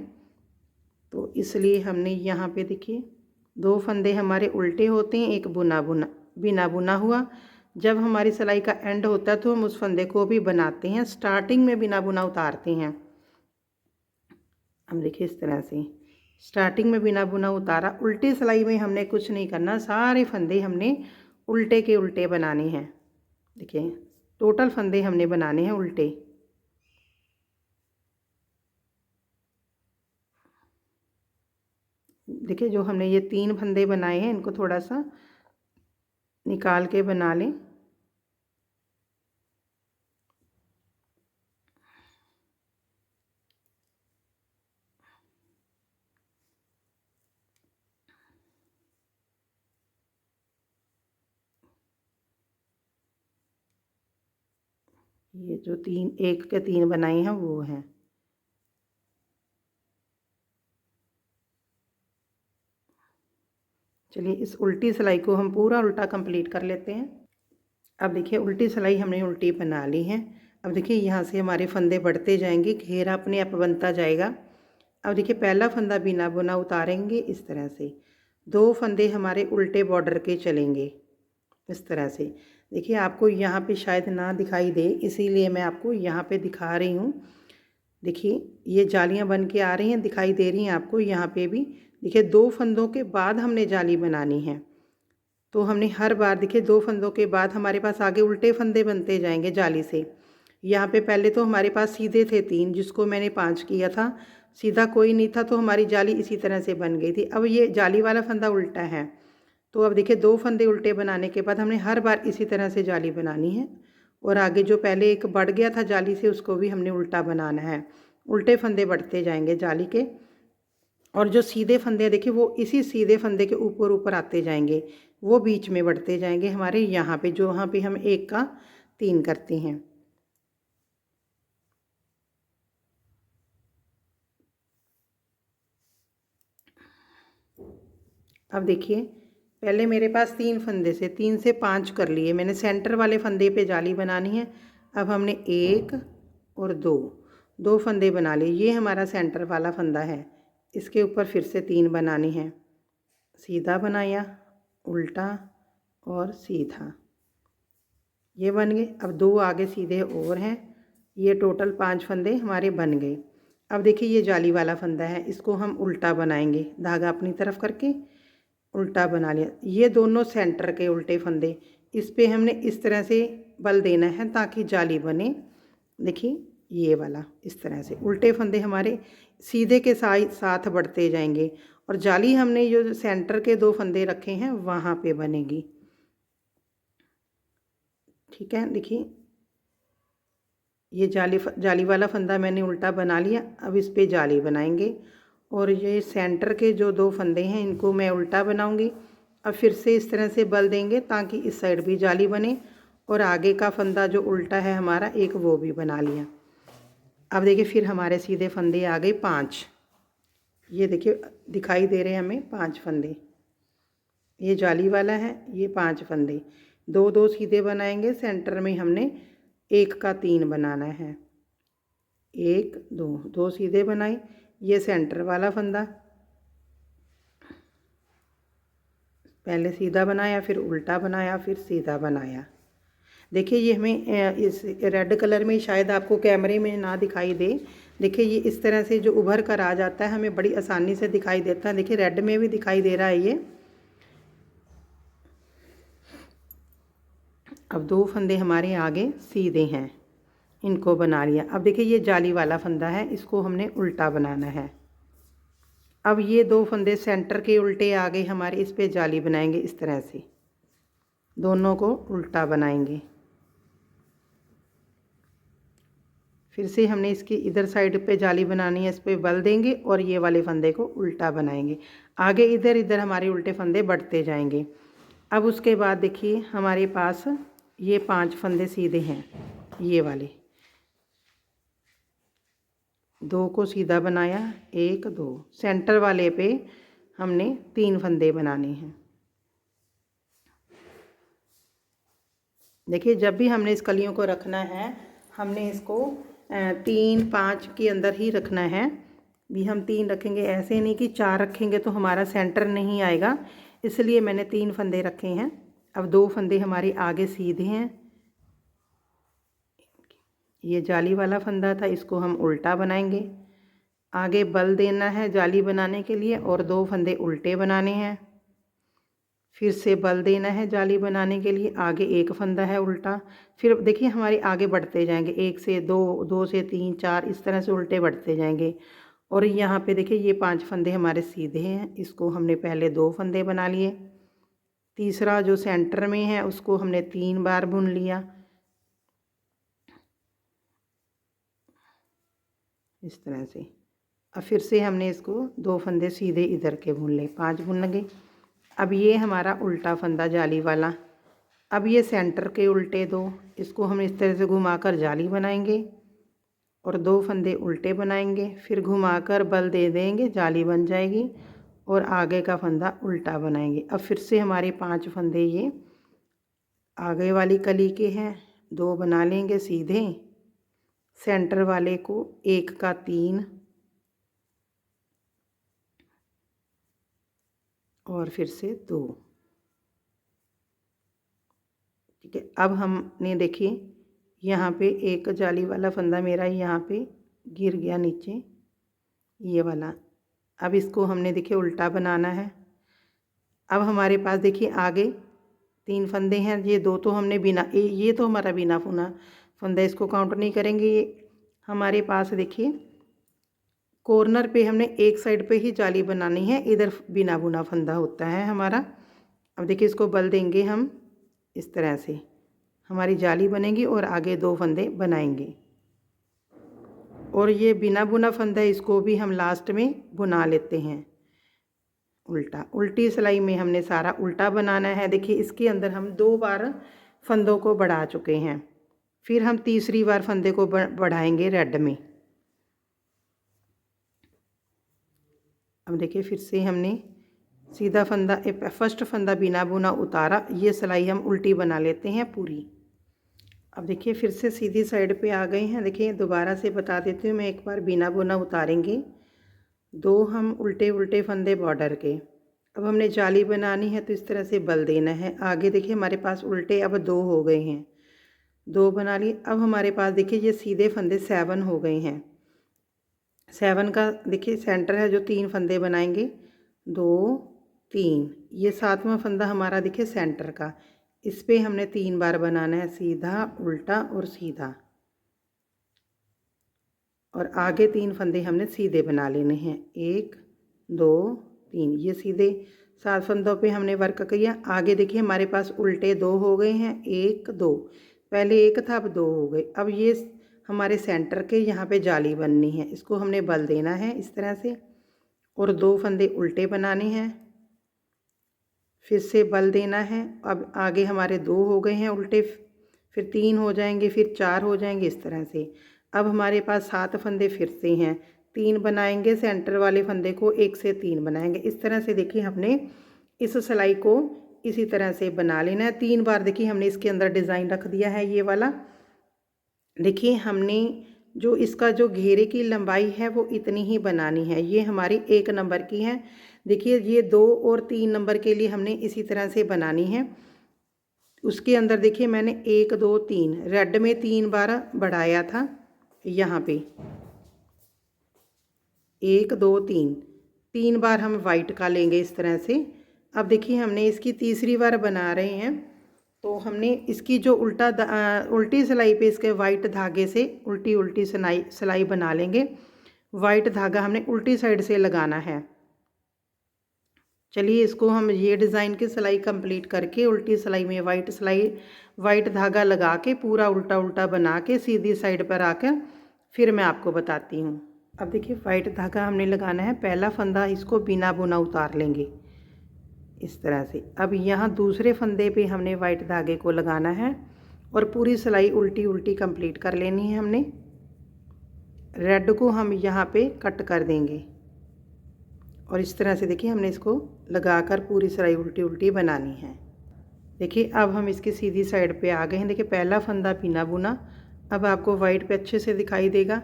तो इसलिए हमने यहाँ पे देखिए 2 फंदे हमारे उल्टे होते हैं, एक बिना बुना हुआ। जब हमारी सिलाई का एंड होता है तो हम उस फंदे को भी बनाते हैं, स्टार्टिंग में बिना बुना उतारते हैं। हम देखिए इस तरह से स्टार्टिंग में बिना बुना उतारा। उल्टी सिलाई में हमने कुछ नहीं करना, सारे फंदे हमने उल्टे के उल्टे बनाने हैं। देखिए टोटल फंदे हमने बनाने हैं उल्टे। देखिए जो हमने ये 3 फंदे बनाए हैं, इनको थोड़ा सा निकाल के बना लें। ये जो 3 1 के 3 बनाए हैं वो हैं। चलिए इस उल्टी सिलाई को हम पूरा उल्टा कंप्लीट कर लेते हैं। अब देखिए उल्टी सिलाई हमने उल्टी बना ली है। अब देखिए यहाँ से हमारे फंदे बढ़ते जाएंगे, घेरा अपने आप बनता जाएगा। अब देखिए पहला फंदा बिना बुना उतारेंगे इस तरह से, 2 फंदे हमारे उल्टे बॉर्डर के चलेंगे इस तरह से। देखिए आपको यहाँ पे शायद ना दिखाई दे, इसीलिए मैं आपको यहाँ पे दिखा रही हूँ। देखिए ये जालियाँ बन के आ रही हैं, दिखाई दे रही हैं आपको यहाँ पे भी। देखिए 2 फंदों के बाद हमने जाली बनानी है, तो हमने हर बार देखिए 2 फंदों के बाद हमारे पास आगे उल्टे फंदे बनते जाएंगे जाली से। यहाँ पे पहले तो हमारे पास सीधे थे 3, जिसको मैंने 5 किया था, सीधा कोई नहीं था, तो हमारी जाली इसी तरह से बन गई थी। अब ये जाली वाला फंदा उल्टा है, तो अब देखिए 2 फंदे उल्टे बनाने के बाद हमने हर बार इसी तरह से जाली बनानी है, और आगे जो पहले एक बढ़ गया था जाली से उसको भी हमने उल्टा बनाना है। उल्टे फंदे बढ़ते जाएंगे जाली के, और जो सीधे फंदे हैं देखिए वो इसी सीधे फंदे के ऊपर ऊपर आते जाएंगे, वो बीच में बढ़ते जाएंगे हमारे यहाँ पे, जो यहाँ पे हम 1 का 3 करते हैं। अब देखिए पहले मेरे पास 3 फंदे से 3 से 5 कर लिए मैंने, सेंटर वाले फंदे पे जाली बनानी है। अब हमने 1 और 2 फंदे बना लिए, ये हमारा सेंटर वाला फंदा है, इसके ऊपर फिर से 3 बनाने हैं। सीधा बनाया, उल्टा और सीधा, ये बन गए। अब 2 आगे सीधे और हैं, ये टोटल 5 फंदे हमारे बन गए। अब देखिए ये जाली वाला फंदा है, इसको हम उल्टा बनाएंगे, धागा अपनी तरफ करके उल्टा बना लिया। ये दोनों सेंटर के उल्टे फंदे, इस पे हमने इस तरह से बल देना है ताकि जाली बने। देखिए ये वाला इस तरह से उल्टे फंदे हमारे सीधे के साथ बढ़ते जाएंगे, और जाली हमने जो सेंटर के 2 फंदे रखे हैं वहाँ पे बनेगी। ठीक है, देखिए ये जाली वाला फंदा मैंने उल्टा बना लिया। अब इस पे जाली बनाएंगे, और ये सेंटर के जो 2 फंदे हैं इनको मैं उल्टा बनाऊंगी। अब फिर से इस तरह से बल देंगे ताकि इस साइड भी जाली बने, और आगे का फंदा जो उल्टा है हमारा एक, वो भी बना लिया। अब देखिए फिर हमारे सीधे फंदे आ गए 5, ये देखिए दिखाई दे रहे हैं हमें 5 फंदे, ये जाली वाला है, ये 5 फंदे, 2 सीधे बनाएंगे, सेंटर में हमने 1 का 3 बनाना है। 1 2 सीधे बनाए, ये सेंटर वाला फंदा, पहले सीधा बनाया, फिर उल्टा बनाया, फिर सीधा बनाया। देखिए ये हमें इस रेड कलर में शायद आपको कैमरे में ना दिखाई दे, देखिए ये इस तरह से जो उभर कर आ जाता है, हमें बड़ी आसानी से दिखाई देता है। देखिए रेड में भी दिखाई दे रहा है ये। अब 2 फंदे हमारे आगे सीधे हैं, इनको बना लिया। अब देखिए ये जाली वाला फंदा है, इसको हमने उल्टा बनाना है। अब ये 2 फंदे सेंटर के उल्टे आ गए हमारे, इस पे जाली बनाएंगे इस तरह से, दोनों को उल्टा बनाएंगे। फिर से हमने इसकी इधर साइड पे जाली बनानी है, इस पे बल देंगे और ये वाले फंदे को उल्टा बनाएंगे। आगे इधर इधर हमारे उल्टे फंदे बढ़ते जाएंगे। अब उसके बाद देखिए हमारे पास ये 5 फंदे सीधे हैं, ये वाले 2 को सीधा बनाया, 1 2, सेंटर वाले पे हमने 3 फंदे बनाने हैं। देखिए जब भी हमने इस कलियों को रखना है, हमने इसको 3 5 के अंदर ही रखना है। भी हम 3 रखेंगे, ऐसे नहीं कि 4 रखेंगे तो हमारा सेंटर नहीं आएगा, इसलिए मैंने 3 फंदे रखे हैं। अब 2 फंदे हमारे आगे सीधे हैं, ये जाली वाला फंदा था, इसको हम उल्टा बनाएंगे। आगे बल देना है जाली बनाने के लिए और 2 फंदे उल्टे बनाने हैं। फिर से बल देना है जाली बनाने के लिए, आगे 1 फंदा है उल्टा। फिर देखिए हमारे आगे बढ़ते जाएंगे, 1 से 2, 2 से 3 4, इस तरह से उल्टे बढ़ते जाएंगे। और यहाँ पे देखिए ये 5 फंदे हमारे सीधे हैं, इसको हमने पहले 2 फंदे बना लिए। तीसरा जो सेंटर में है उसको हमने 3 बार बुन लिया इस तरह से। अब फिर से हमने इसको 2 फंदे सीधे इधर के बुन ले, 5 बुन लगे। अब ये हमारा उल्टा फंदा जाली वाला। अब ये सेंटर के उल्टे 2, इसको हम इस तरह से घुमाकर जाली बनाएंगे और 2 फंदे उल्टे बनाएंगे। फिर घुमाकर बल दे देंगे, जाली बन जाएगी और आगे का फंदा उल्टा बनाएंगे। अब फिर से हमारे 5 फंदे ये आगे वाली कली के हैं, 2 बना लेंगे सीधे, सेंटर वाले को 1 का 3 और फिर से 2। ठीक है, अब हमने देखिए यहाँ पे एक जाली वाला फंदा मेरा यहाँ पे गिर गया नीचे, ये वाला। अब इसको हमने देखिए उल्टा बनाना है। अब हमारे पास देखिए आगे 3 फंदे हैं, ये 2 तो हमने बिना, ये तो हमारा बिना बुना फंदा, इसको काउंट नहीं करेंगे। ये हमारे पास देखिए कॉर्नर पे हमने एक साइड पे ही जाली बनानी है, इधर बिना बुना फंदा होता है हमारा। अब देखिए इसको बल देंगे हम इस तरह से, हमारी जाली बनेगी और आगे 2 फंदे बनाएंगे। और ये बिना बुना फंदा इसको भी हम लास्ट में बुना लेते हैं उल्टा। उल्टी सिलाई में हमने सारा उल्टा बनाना है। देखिए इसके अंदर हम 2 बार फंदों को बढ़ा चुके हैं, फिर हम तीसरी बार फंदे को बढ़ाएंगे रेड में। अब देखिए फिर से हमने सीधा फंदा, फर्स्ट फंदा बिना बुना उतारा, ये सिलाई हम उल्टी बना लेते हैं पूरी। अब देखिए फिर से सीधी साइड पे आ गए हैं। देखिए दोबारा से बता देती हूँ मैं एक बार, बिना बुना उतारेंगे, 2 हम उल्टे उल्टे फंदे बॉर्डर के। अब हमने जाली बनानी है तो इस तरह से बल देना है। आगे देखिए हमारे पास उल्टे अब 2 हो गए हैं, 2 बना लिए। अब हमारे पास देखिए ये सीधे फंदे 7 हो गए हैं। 7 का देखिए सेंटर है जो 3 फंदे बनाएंगे, 2 3, ये 7वां फंदा हमारा देखिए सेंटर का, इस पे हमने 3 बार बनाना है, सीधा उल्टा और सीधा। और आगे 3 फंदे हमने सीधे बना लेने हैं, 1 2 3, ये सीधे 7 फंदों पे हमने वर्क किया। आगे देखिए हमारे पास उल्टे 2 हो गए हैं, 1 2, पहले 1 था अब 2 हो गए। अब ये हमारे सेंटर के यहाँ पे जाली बननी है, इसको हमने बल देना है इस तरह से और 2 फंदे उल्टे बनाने हैं, फिर से बल देना है। अब आगे हमारे 2 हो गए हैं उल्टे, फिर 3 हो जाएंगे, फिर 4 हो जाएंगे इस तरह से। अब हमारे पास 7 फंदे फिर से हैं, 3 बनाएंगे, सेंटर वाले फंदे को 1 से 3 बनाएंगे। इस तरह से देखिए हमने इस सिलाई को इसी तरह से बना लेना है। 3 बार देखिए हमने इसके अंदर डिज़ाइन रख दिया है ये वाला। देखिए हमने जो इसका जो घेरे की लंबाई है वो इतनी ही बनानी है, ये हमारी 1 नंबर की है। देखिए ये 2 और 3 नंबर के लिए हमने इसी तरह से बनानी है। उसके अंदर देखिए मैंने 1 2 3 रेड में 3 बार बढ़ाया था, यहाँ पे 1 2 3, 3 बार हम वाइट का लेंगे इस तरह से। अब देखिए हमने इसकी तीसरी बार बना रहे हैं, तो हमने इसकी जो उल्टी सिलाई पे इसके वाइट धागे से उल्टी उल्टी सिलाई बना लेंगे। वाइट धागा हमने उल्टी साइड से लगाना है। चलिए इसको हम ये डिज़ाइन की सिलाई कंप्लीट करके उल्टी सिलाई में वाइट धागा लगा के पूरा उल्टा उल्टा बना के सीधी साइड पर आकर फिर मैं आपको बताती हूँ। अब देखिए वाइट धागा हमने लगाना है। पहला फंदा इसको बिना बुना उतार लेंगे इस तरह से। अब यहाँ दूसरे फंदे पे हमने वाइट धागे को लगाना है और पूरी सिलाई उल्टी उल्टी कंप्लीट कर लेनी है हमने। रेड को हम यहाँ पे कट कर देंगे और इस तरह से देखिए हमने इसको लगाकर पूरी सिलाई उल्टी उल्टी बनानी है। देखिए अब हम इसकी सीधी साइड पे आ गए हैं। देखिए पहला फंदा बिना बुना। अब आपको वाइट पे अच्छे से दिखाई देगा।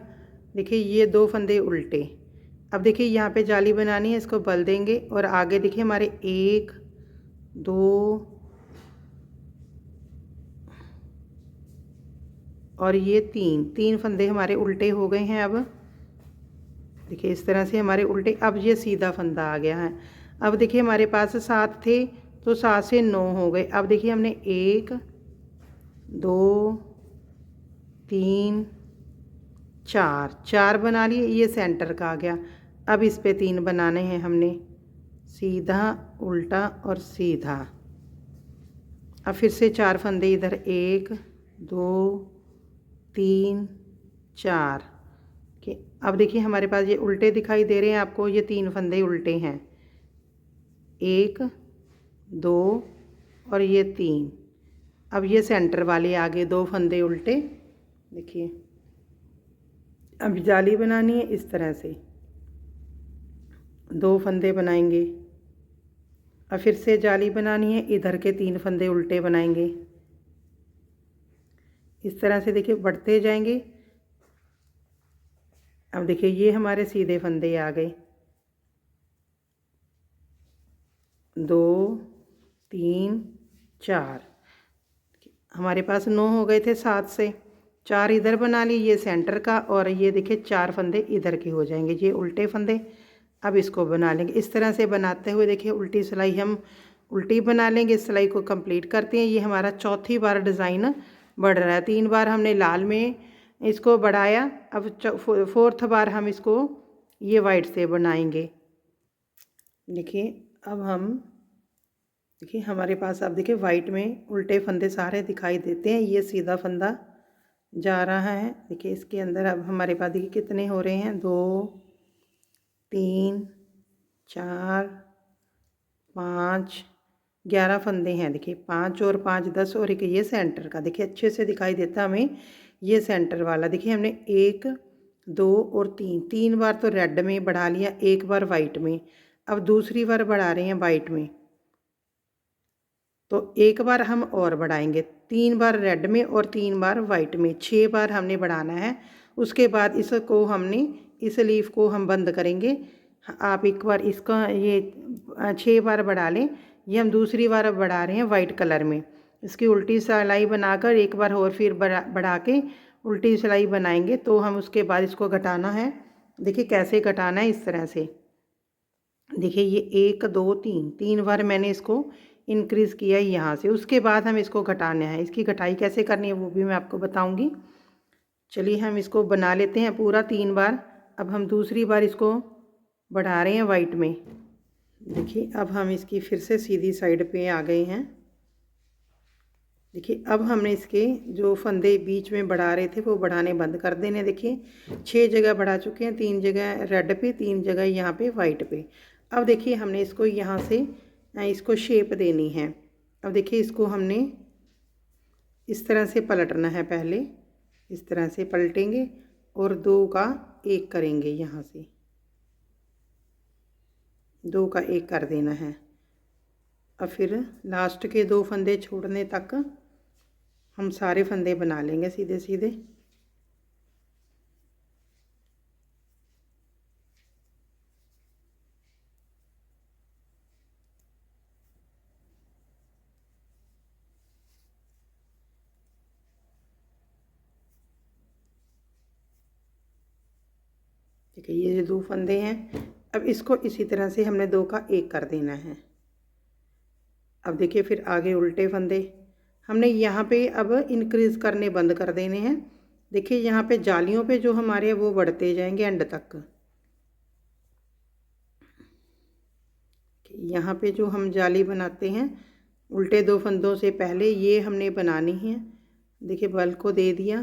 देखिए ये 2 फंदे उल्टे। अब देखिए यहाँ पे जाली बनानी है, इसको बल देंगे और आगे देखिए हमारे 1 2 और ये 3 फंदे हमारे उल्टे हो गए हैं। अब देखिए इस तरह से हमारे उल्टे। अब ये सीधा फंदा आ गया है। अब देखिए हमारे पास 7 थे तो 7 से 9 हो गए। अब देखिए हमने 1 2 3 4 बना लिए। ये सेंटर का आ गया। अब इस पे 3 बनाने हैं हमने, सीधा उल्टा और सीधा। अब फिर से 4 फंदे इधर 1 2 3 4 के। अब देखिए हमारे पास ये उल्टे दिखाई दे रहे हैं आपको। ये 3 फंदे उल्टे हैं, 1 2 और ये 3। अब ये सेंटर वाले आगे 2 फंदे उल्टे। देखिए अब जाली बनानी है इस तरह से, 2 फंदे बनाएंगे। अब फिर से जाली बनानी है, इधर के 3 फंदे उल्टे बनाएंगे। इस तरह से देखिए बढ़ते जाएंगे। अब देखिए ये हमारे सीधे फंदे आ गए, 2 3 4। हमारे पास 9 हो गए थे 7 से। 4 इधर बना ली, ये सेंटर का, और ये देखिए 4 फंदे इधर के हो जाएंगे, ये उल्टे फंदे। अब इसको बना लेंगे इस तरह से। बनाते हुए देखिए उल्टी सिलाई हम उल्टी बना लेंगे। इस सिलाई को कंप्लीट करते हैं। ये हमारा चौथी बार डिज़ाइन बढ़ रहा है। 3 बार हमने लाल में इसको बढ़ाया, अब 4th बार हम इसको ये वाइट से बनाएंगे। देखिए अब हम देखिए हमारे पास अब देखिए वाइट में उल्टे फंदे सारे दिखाई देते हैं। ये सीधा फंदा जा रहा है। देखिए इसके अंदर अब हमारे पास देखिए कितने हो रहे हैं, 2 3 4 5 11 फंदे हैं। देखिए 5 और 5 10 और एक ये सेंटर का। देखिए अच्छे से दिखाई देता हमें ये सेंटर वाला। देखिए हमने 1 2 और 3 बार तो रेड में बढ़ा लिया, 1 बार वाइट में। अब दूसरी बार बढ़ा रहे हैं वाइट में, तो 1 बार हम और बढ़ाएंगे। 3 बार रेड में और 3 बार वाइट में, 6 बार हमने बढ़ाना है। उसके बाद इसको हमने इस लीफ को हम बंद करेंगे। आप एक बार इसका ये 6 बार बढ़ा लें। ये हम दूसरी बार अब बढ़ा रहे हैं वाइट कलर में। इसकी उल्टी सिलाई बनाकर एक बार और फिर बढ़ा के उल्टी सिलाई बनाएंगे। तो हम उसके बाद इसको घटाना है। देखिए कैसे घटाना है, इस तरह से। देखिए ये 1 2 3 बार मैंने इसको इंक्रीज़ किया यहाँ से। उसके बाद हम इसको घटाना है। इसकी घटाई कैसे करनी है वो भी मैं आपको बताऊँगी। चलिए हम इसको बना लेते हैं पूरा 3 बार। अब हम दूसरी बार इसको बढ़ा रहे हैं वाइट में। देखिए अब हम इसकी फिर से सीधी साइड पे आ गए हैं। देखिए अब हमने इसके जो फंदे बीच में बढ़ा रहे थे वो बढ़ाने बंद कर देने। देखिए 6 जगह बढ़ा चुके हैं, 3 जगह रेड पे, 3 जगह यहाँ पे वाइट पे। अब देखिए हमने इसको यहाँ से इसको शेप देनी है। अब देखिए इसको हमने इस तरह से पलटना है। पहले इस तरह से पलटेंगे और 2 का 1 करेंगे, यहाँ से 2 का 1 कर देना है। अब फिर लास्ट के 2 फंदे छोड़ने तक हम सारे फंदे बना लेंगे सीधे सीधे। ठीक है, ये 2 फंदे हैं। अब इसको इसी तरह से हमने 2 का 1 कर देना है। अब देखिए फिर आगे उल्टे फंदे हमने यहाँ पे अब इंक्रीज़ करने बंद कर देने हैं। देखिए यहाँ पे जालियों पे जो हमारे वो बढ़ते जाएंगे एंड तक। यहाँ पे जो हम जाली बनाते हैं उल्टे दो फंदों से पहले ये हमने बनानी है। देखिए बल को दे दिया,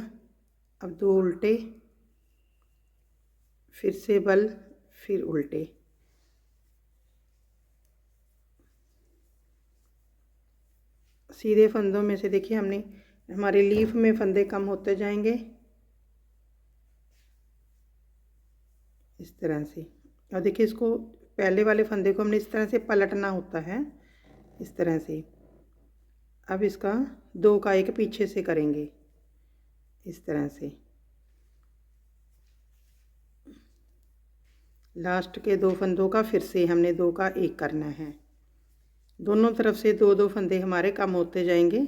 अब दो उल्टे, फिर से बल, फिर उल्टे। सीधे फंदों में से देखिए हमने हमारे लीफ में फंदे कम होते जाएंगे इस तरह से। और देखिए इसको पहले वाले फंदे को हमने इस तरह से पलटना होता है, इस तरह से। अब इसका दो का एक पीछे से करेंगे इस तरह से। लास्ट के दो फंदों का फिर से हमने दो का एक करना है। दोनों तरफ से दो दो फंदे हमारे कम होते जाएंगे।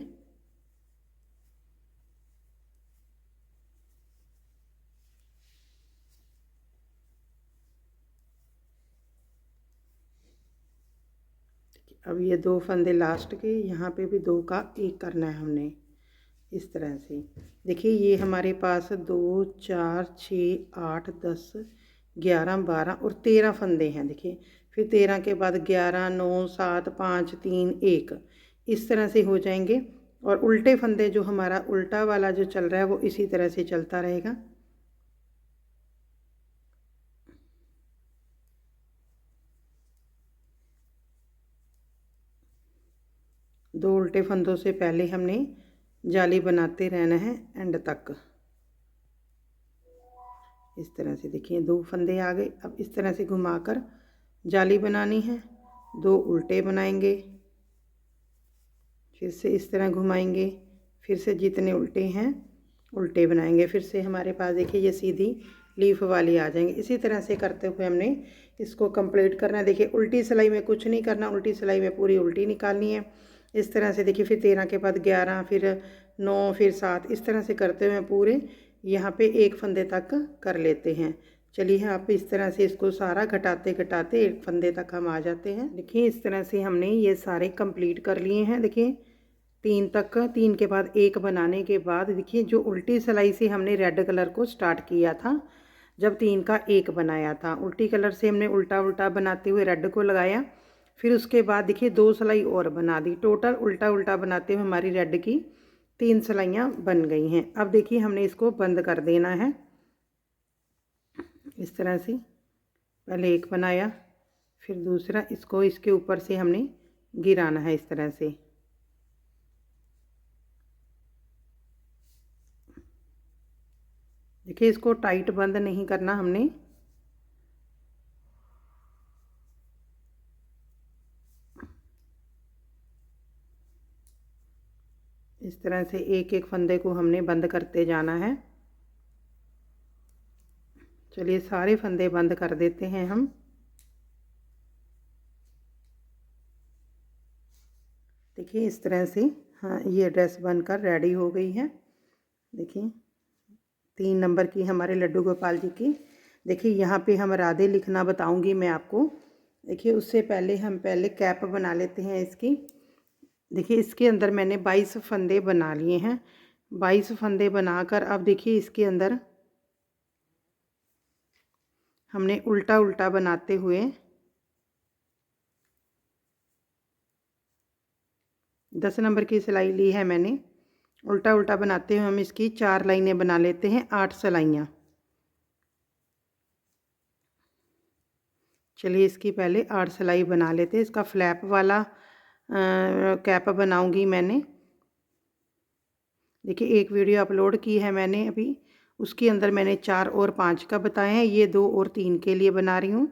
अब ये दो फंदे लास्ट के, यहाँ पे भी दो का एक करना है हमने इस तरह से। देखिए ये हमारे पास 2 4 6 8 10 11 12 और 13 फंदे हैं। देखिए फिर 13 के बाद 11 9 7 5 3 1 इस तरह से हो जाएंगे। और उल्टे फंदे जो हमारा उल्टा वाला जो चल रहा है वो इसी तरह से चलता रहेगा। दो उल्टे फंदों से पहले हमने जाली बनाते रहना है एंड तक इस तरह से। देखिए दो फंदे आ गए। अब इस तरह से घुमाकर जाली बनानी है। दो उल्टे बनाएंगे, फिर से इस तरह घुमाएंगे, फिर से जितने उल्टे हैं उल्टे बनाएंगे। फिर से हमारे पास देखिए ये सीधी लीफ वाली आ जाएंगे। इसी तरह से करते हुए हमने इसको कंप्लीट करना है। देखिए उल्टी सिलाई में कुछ नहीं करना, उल्टी सिलाई में पूरी उल्टी निकालनी है इस तरह से। देखिए फिर 13 के बाद 11, फिर 9, फिर 7 इस तरह से करते हुए पूरे यहाँ पे एक फंदे तक कर लेते हैं। चलिए आप इस तरह से इसको सारा घटाते घटाते एक फंदे तक हम आ जाते हैं। देखिए इस तरह से हमने ये सारे कंप्लीट कर लिए हैं। देखिए 3 तक, 3 के बाद एक बनाने के बाद देखिए जो उल्टी सिलाई से हमने रेड कलर को स्टार्ट किया था, जब 3 का एक बनाया था, उल्टी कलर से हमने उल्टा उल्टा बनाते हुए रेड को लगाया। फिर उसके बाद देखिए 2 सिलाई और बना दी। टोटल उल्टा उल्टा बनाते हुए हमारी रेड की 3 सिलाइयाँ बन गई हैं। अब देखिए हमने इसको बंद कर देना है इस तरह से। पहले एक बनाया, फिर दूसरा, इसको इसके ऊपर से हमने गिराना है इस तरह से। देखिए इसको टाइट बंद नहीं करना हमने, इस तरह से एक एक फंदे को हमने बंद करते जाना है। चलिए सारे फंदे बंद कर देते हैं हम। देखिए इस तरह से, हाँ ये ड्रेस बनकर रेडी हो गई है। देखिए 3 नंबर की हमारे लड्डू गोपाल जी की। देखिए यहाँ पे हम राधे लिखना बताऊंगी मैं आपको। देखिए उससे पहले हम पहले कैप बना लेते हैं इसकी। देखिए इसके अंदर मैंने 22 फंदे बना लिए हैं। 22 फंदे बनाकर अब देखिए इसके अंदर हमने उल्टा उल्टा बनाते हुए 10 नंबर की सिलाई ली है मैंने। उल्टा उल्टा बनाते हुए हम इसकी 4 लाइनें बना लेते हैं, 8 सिलाइयाँ। चलिए इसकी पहले 8 सिलाई बना लेते हैं। इसका फ्लैप वाला कैप बनाऊंगी मैंने। देखिए एक वीडियो अपलोड की है मैंने अभी, उसके अंदर मैंने 4 और 5 का बताया है। ये 2 और 3 के लिए बना रही हूँ।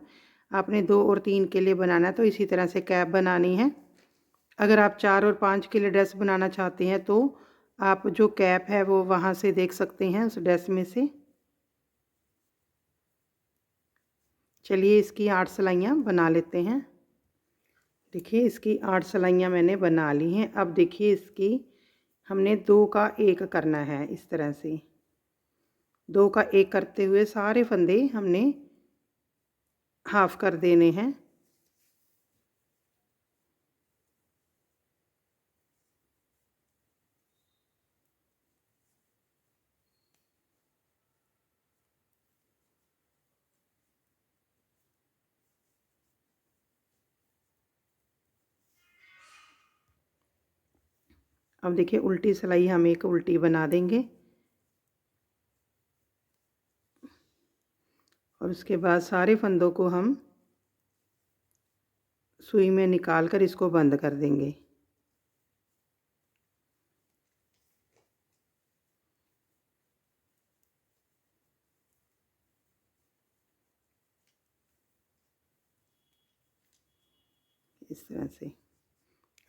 आपने 2 और 3 के लिए बनाना है तो इसी तरह से कैप बनानी है। अगर आप 4 और 5 के लिए ड्रेस बनाना चाहते हैं तो आप जो कैप है वो वहाँ से देख सकते हैं, उस ड्रेस में से। चलिए इसकी 8 सिलाइयाँ बना लेते हैं। देखिए इसकी 8 सिलाइयाँ मैंने बना ली हैं। अब देखिए इसकी हमने 2 का 1 करना है इस तरह से। 2 का 1 करते हुए सारे फंदे हमने हाफ कर देने हैं। अब देखिए उल्टी सिलाई हम एक उल्टी बना देंगे और उसके बाद सारे फंदों को हम सुई में निकाल कर इसको बंद कर देंगे। इस तरह से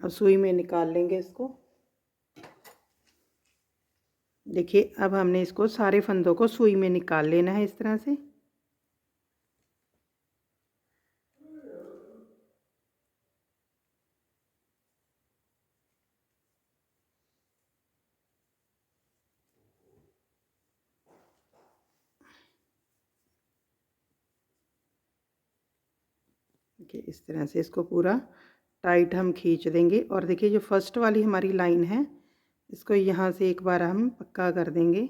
अब सुई में निकाल लेंगे इसको। देखिए अब हमने इसको सारे फंदों को सुई में निकाल लेना है इस तरह से। देखिए इस तरह से इसको पूरा टाइट हम खींच देंगे और देखिए जो फर्स्ट वाली हमारी लाइन है इसको यहाँ से एक बार हम पक्का कर देंगे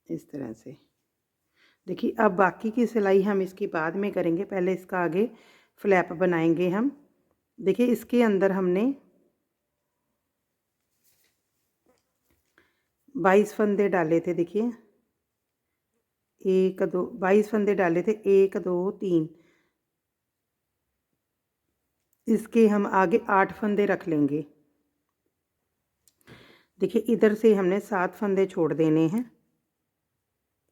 इस तरह से। देखिए अब बाकी की सिलाई हम इसकी बाद में करेंगे, पहले इसका आगे फ्लैप बनाएंगे हम। देखिए इसके अंदर हमने 22 फंदे डाले थे। देखिए 1 2 22 फंदे डाले थे, 1 2 3। इसके हम आगे 8 फंदे रख लेंगे। देखिए इधर से हमने 7 फंदे छोड़ देने हैं।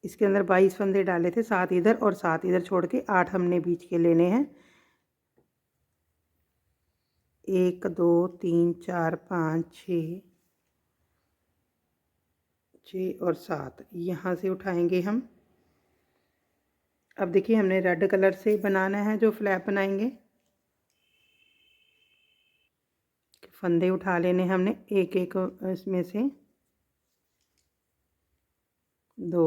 इसके अंदर 22 फंदे डाले थे, 7 इधर और 7 इधर छोड़ के 8 हमने बीच के लेने हैं। 1 2 3 4 5 6 और 7 यहाँ से उठाएंगे हम। अब देखिए हमने रेड कलर से बनाना है जो फ्लैप बनाएंगे। फंदे उठा लेने हमने एक एक इसमें से 2।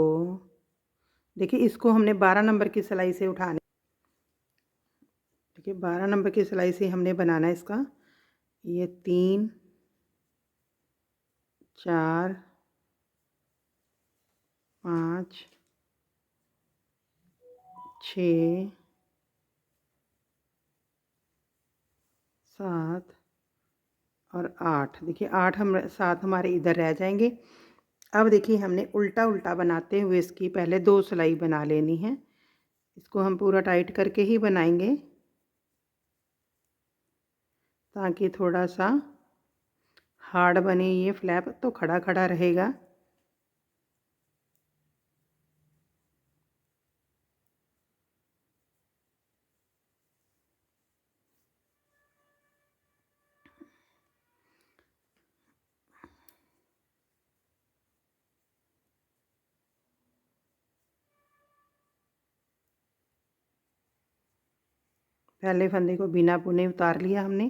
देखिए इसको हमने 12 नंबर की सिलाई से उठाने। देखिए 12 नंबर की सिलाई से हमने बनाना है इसका। ये 3 4 5 6 7 और 8। देखिए 8 हम 7 हमारे इधर रह जाएंगे। अब देखिए हमने उल्टा उल्टा बनाते हुए इसकी पहले 2 सिलाई बना लेनी है। इसको हम पूरा टाइट करके ही बनाएंगे ताकि थोड़ा सा हार्ड बने। ये फ्लैप तो खड़ा खड़ा रहेगा। पहले फंदे को बिना बुने उतार लिया हमने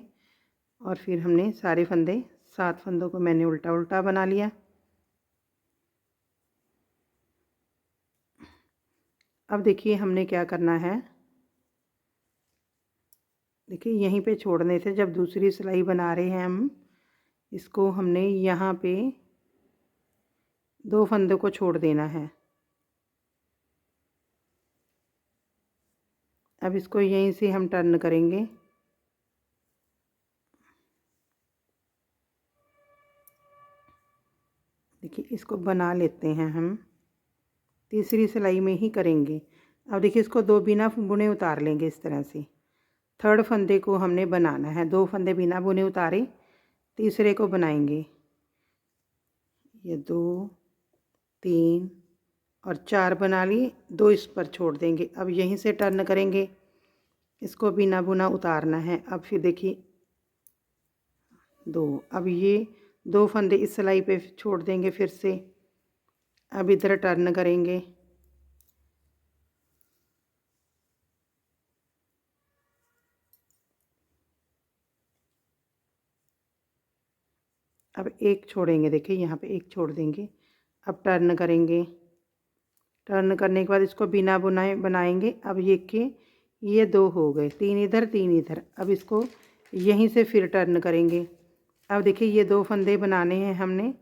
और फिर हमने सारे फंदे 7 फंदों को मैंने उल्टा उल्टा बना लिया। अब देखिए हमने क्या करना है। देखिए यहीं पे छोड़ने से जब दूसरी सिलाई बना रहे हैं हम, इसको हमने यहाँ पे 2 फंदों को छोड़ देना है। अब इसको यहीं से हम टर्न करेंगे। देखिए इसको बना लेते हैं हम, तीसरी सिलाई में ही करेंगे। अब देखिए इसको 2 बिना बुने उतार लेंगे इस तरह से। थर्ड फंदे को हमने बनाना है, 2 फंदे बिना बुने उतारे, तीसरे को बनाएंगे। ये 2 3 और 4 बना लिए, 2 इस पर छोड़ देंगे। अब यहीं से टर्न करेंगे, इसको बिना बुना उतारना है। अब फिर देखिए 2, अब ये 2 फंदे इस सिलाई पे छोड़ देंगे फिर से। अब इधर टर्न करेंगे। अब एक छोड़ेंगे, देखिए यहाँ पे एक छोड़ देंगे। अब टर्न करेंगे। टर्न करने के बाद इसको बिना बुनाए बनाएंगे। अब ये 2 हो गए, 3 इधर 3 इधर। अब इसको यहीं से फिर टर्न करेंगे। अब देखिए ये 2 फंदे बनाने हैं हमने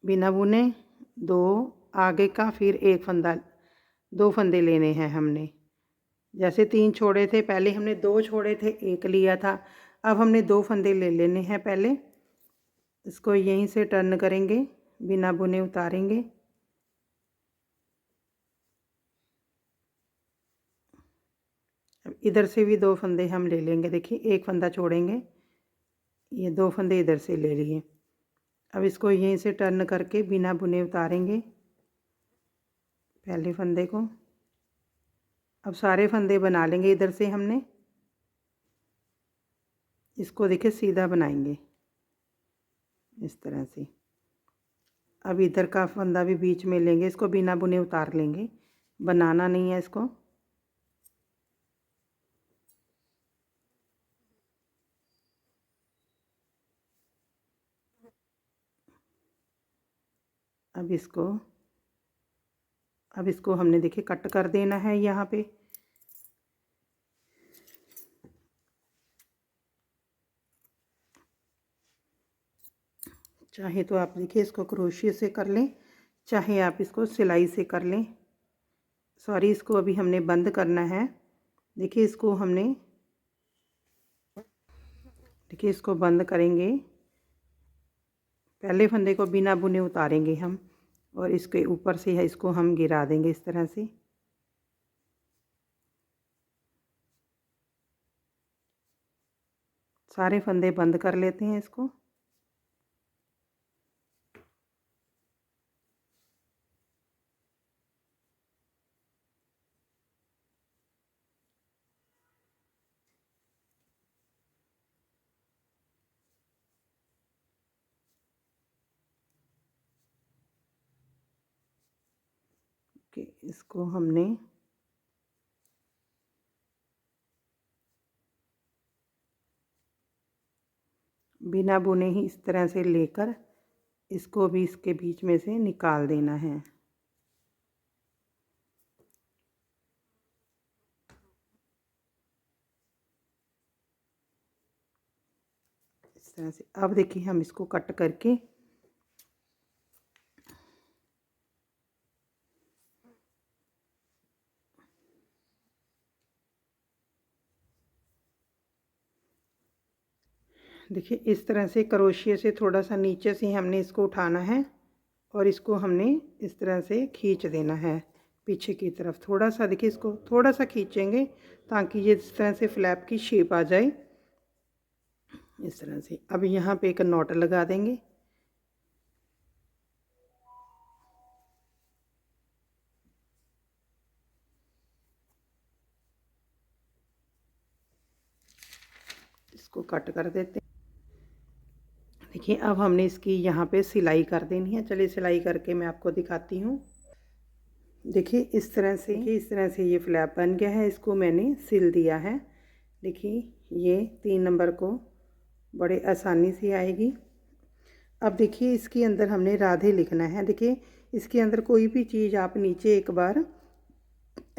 बिना बुने, 2 आगे का, फिर एक फंदा, 2 फंदे लेने हैं हमने। जैसे 3 छोड़े थे, पहले हमने 2 छोड़े थे, 1 लिया था। अब हमने 2 फंदे ले लेने हैं। पहले इसको यहीं से टर्न करेंगे, बिना बुने उतारेंगे। अब इधर से भी 2 फंदे हम ले लेंगे। देखिए 1 फंदा छोड़ेंगे, ये 2 फंदे इधर से ले लिए। अब इसको यहीं से टर्न करके बिना बुने उतारेंगे पहले फंदे को। अब सारे फंदे बना लेंगे इधर से हमने। इसको देखिए सीधा बनाएंगे इस तरह से। अब इधर का फंदा भी बीच में लेंगे, इसको बिना बुने उतार लेंगे, बनाना नहीं है इसको। अब इसको हमने देखिए कट कर देना है यहाँ पे। चाहे तो आप देखिए इसको क्रोशिया से कर लें, चाहे आप इसको सिलाई से कर लें। सॉरी, इसको अभी हमने बंद करना है। देखिए इसको हमने, देखिए इसको बंद करेंगे। पहले फंदे को बिना बुने उतारेंगे हम, और इसके ऊपर से है इसको हम गिरा देंगे इस तरह से। सारे फंदे बंद कर लेते हैं इसको। कि इसको हमने बिना बुने ही इस तरह से लेकर इसको भी इसके बीच में से निकाल देना है। इस तरह से। अब देखिए हम इसको कट करके देखिए इस तरह से क्रोशिया से थोड़ा सा नीचे से हमने इसको उठाना है, और इसको हमने इस तरह से खींच देना है पीछे की तरफ। थोड़ा सा देखिए इसको थोड़ा सा खींचेंगे ताकि ये इस तरह से फ्लैप की शेप आ जाए इस तरह से। अब यहाँ पे एक नॉट लगा देंगे। इसको कट कर देते हैं। देखिए अब हमने इसकी यहाँ पे सिलाई कर देनी है। चलिए सिलाई करके मैं आपको दिखाती हूँ। देखिए इस तरह से, इस तरह से ये फ्लैप बन गया है। इसको मैंने सिल दिया है। देखिए ये 3 नंबर को बड़े आसानी से आएगी। अब देखिए इसके अंदर हमने राधे लिखना है। देखिए इसके अंदर कोई भी चीज़ आप नीचे एक बार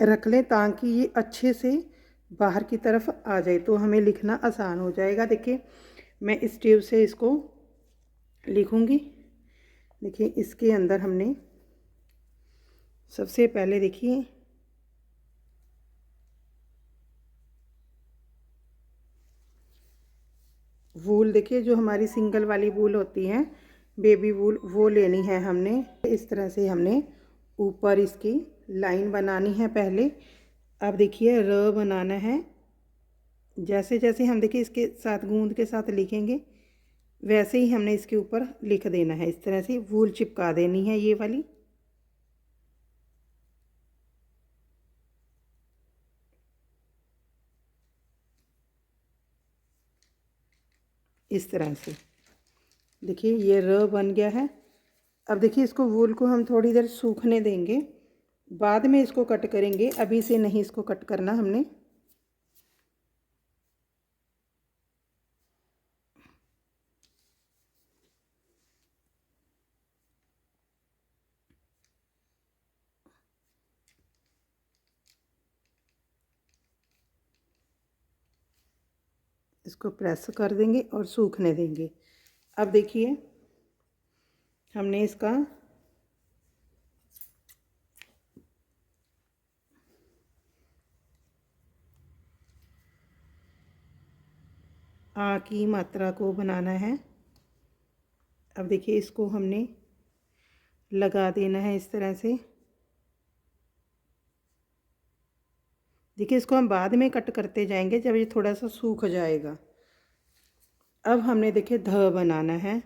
रख लें ताकि ये अच्छे से बाहर की तरफ आ जाए, तो हमें लिखना आसान हो जाएगा। देखिए मैं इस टेप से इसको लिखूँगी। देखिए इसके अंदर हमने सबसे पहले देखिए वूल, देखिए जो हमारी सिंगल वाली वूल होती है, बेबी वूल, वो लेनी है हमने। इस तरह से हमने ऊपर इसकी लाइन बनानी है पहले। अब देखिए र बनाना है। जैसे जैसे हम देखिए इसके साथ गूंद के साथ लिखेंगे वैसे ही हमने इसके ऊपर लिख देना है। इस तरह से वूल चिपका देनी है ये वाली। इस तरह से देखिए ये र बन गया है। अब देखिए इसको वूल को हम थोड़ी देर सूखने देंगे, बाद में इसको कट करेंगे। अभी से नहीं इसको कट करना हमने। इसको प्रेस कर देंगे और सूखने देंगे। अब देखिए हमने इसका आ की मात्रा को बनाना है। अब देखिए इसको हमने लगा देना है इस तरह से। देखिए इसको हम बाद में कट करते जाएंगे जब ये थोड़ा सा सूख जाएगा। अब हमने देखिए ध बनाना है।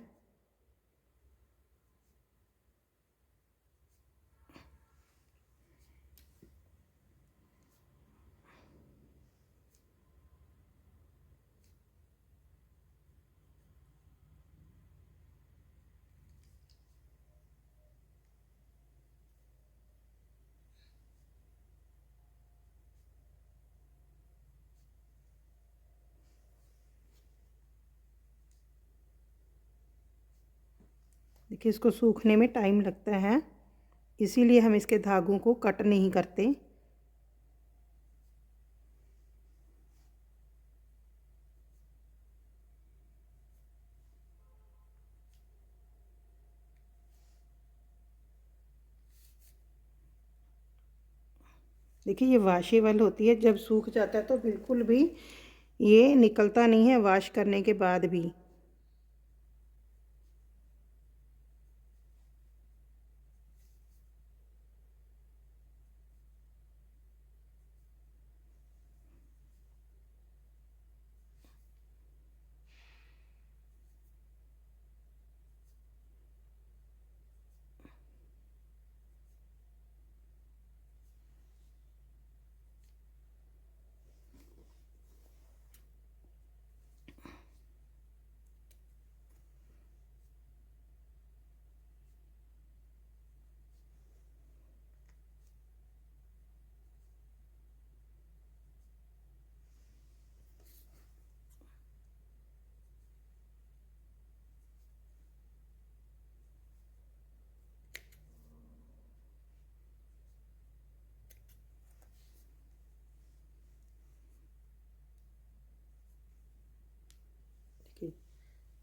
देखिए इसको सूखने में टाइम लगता है, इसीलिए हम इसके धागों को कट नहीं करते। देखिए ये वॉशेबल होती है, जब सूख जाता है तो बिल्कुल भी ये निकलता नहीं है वॉश करने के बाद भी।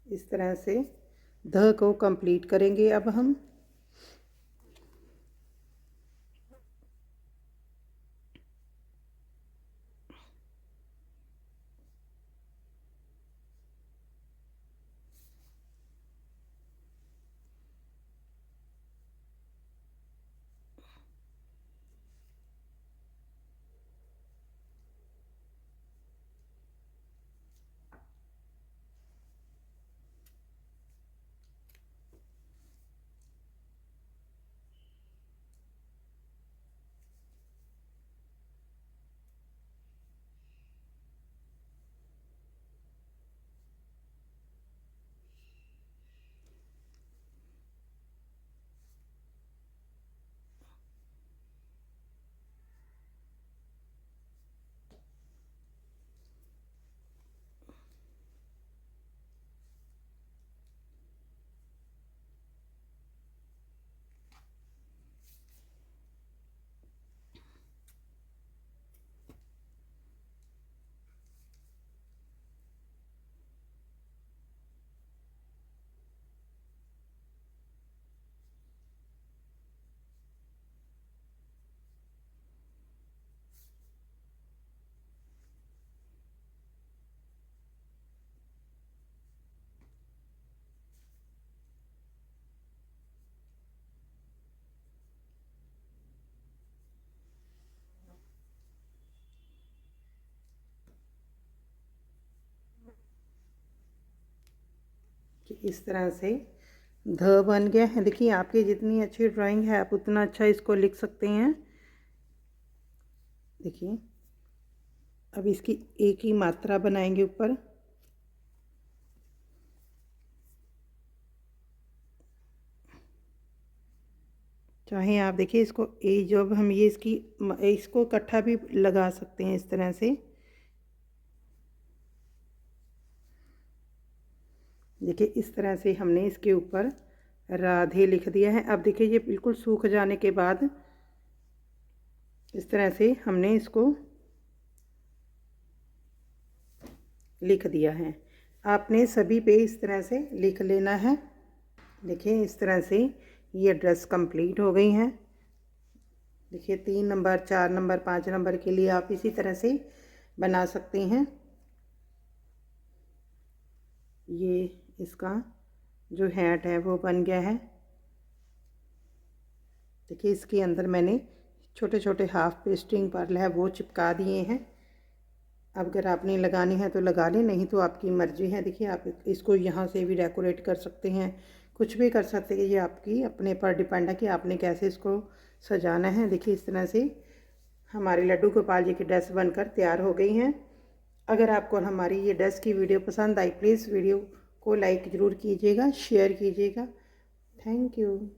इस तरह से ध को कंप्लीट करेंगे अब हम। इस तरह से ध बन गया है। देखिए आपकी जितनी अच्छी ड्राइंग है आप उतना अच्छा इसको लिख सकते हैं। देखिए अब इसकी एक ही मात्रा बनाएंगे ऊपर। चाहे आप देखिए इसको जब हम ये इसको इकट्ठा भी लगा सकते हैं इस तरह से। देखिए इस तरह से हमने इसके ऊपर राधे लिख दिया है। अब देखिए ये बिल्कुल सूख जाने के बाद इस तरह से हमने इसको लिख दिया है। आपने सभी पे इस तरह से लिख लेना है। देखिए इस तरह से ये ड्रेस कंप्लीट हो गई है। देखिए 3 नंबर 4 नंबर 5 नंबर के लिए आप इसी तरह से बना सकते हैं। ये इसका जो हैट है वो बन गया है। देखिए इसके अंदर मैंने छोटे छोटे हाफ पेस्टिंग पर्ल है वो चिपका दिए हैं। अब अगर आपने लगानी है तो लगा लें, नहीं तो आपकी मर्ज़ी है। देखिए आप इसको यहाँ से भी डेकोरेट कर सकते हैं, कुछ भी कर सकते हैं। ये आपकी अपने पर डिपेंड है कि आपने कैसे इसको सजाना है। देखिए इस तरह से हमारे लड्डू गोपाल जी की ड्रेस बनकर तैयार हो गई हैं। अगर आपको हमारी ये ड्रेस की वीडियो पसंद आई, प्लीज़ वीडियो को लाइक ज़रूर कीजिएगा, शेयर कीजिएगा। Thank you.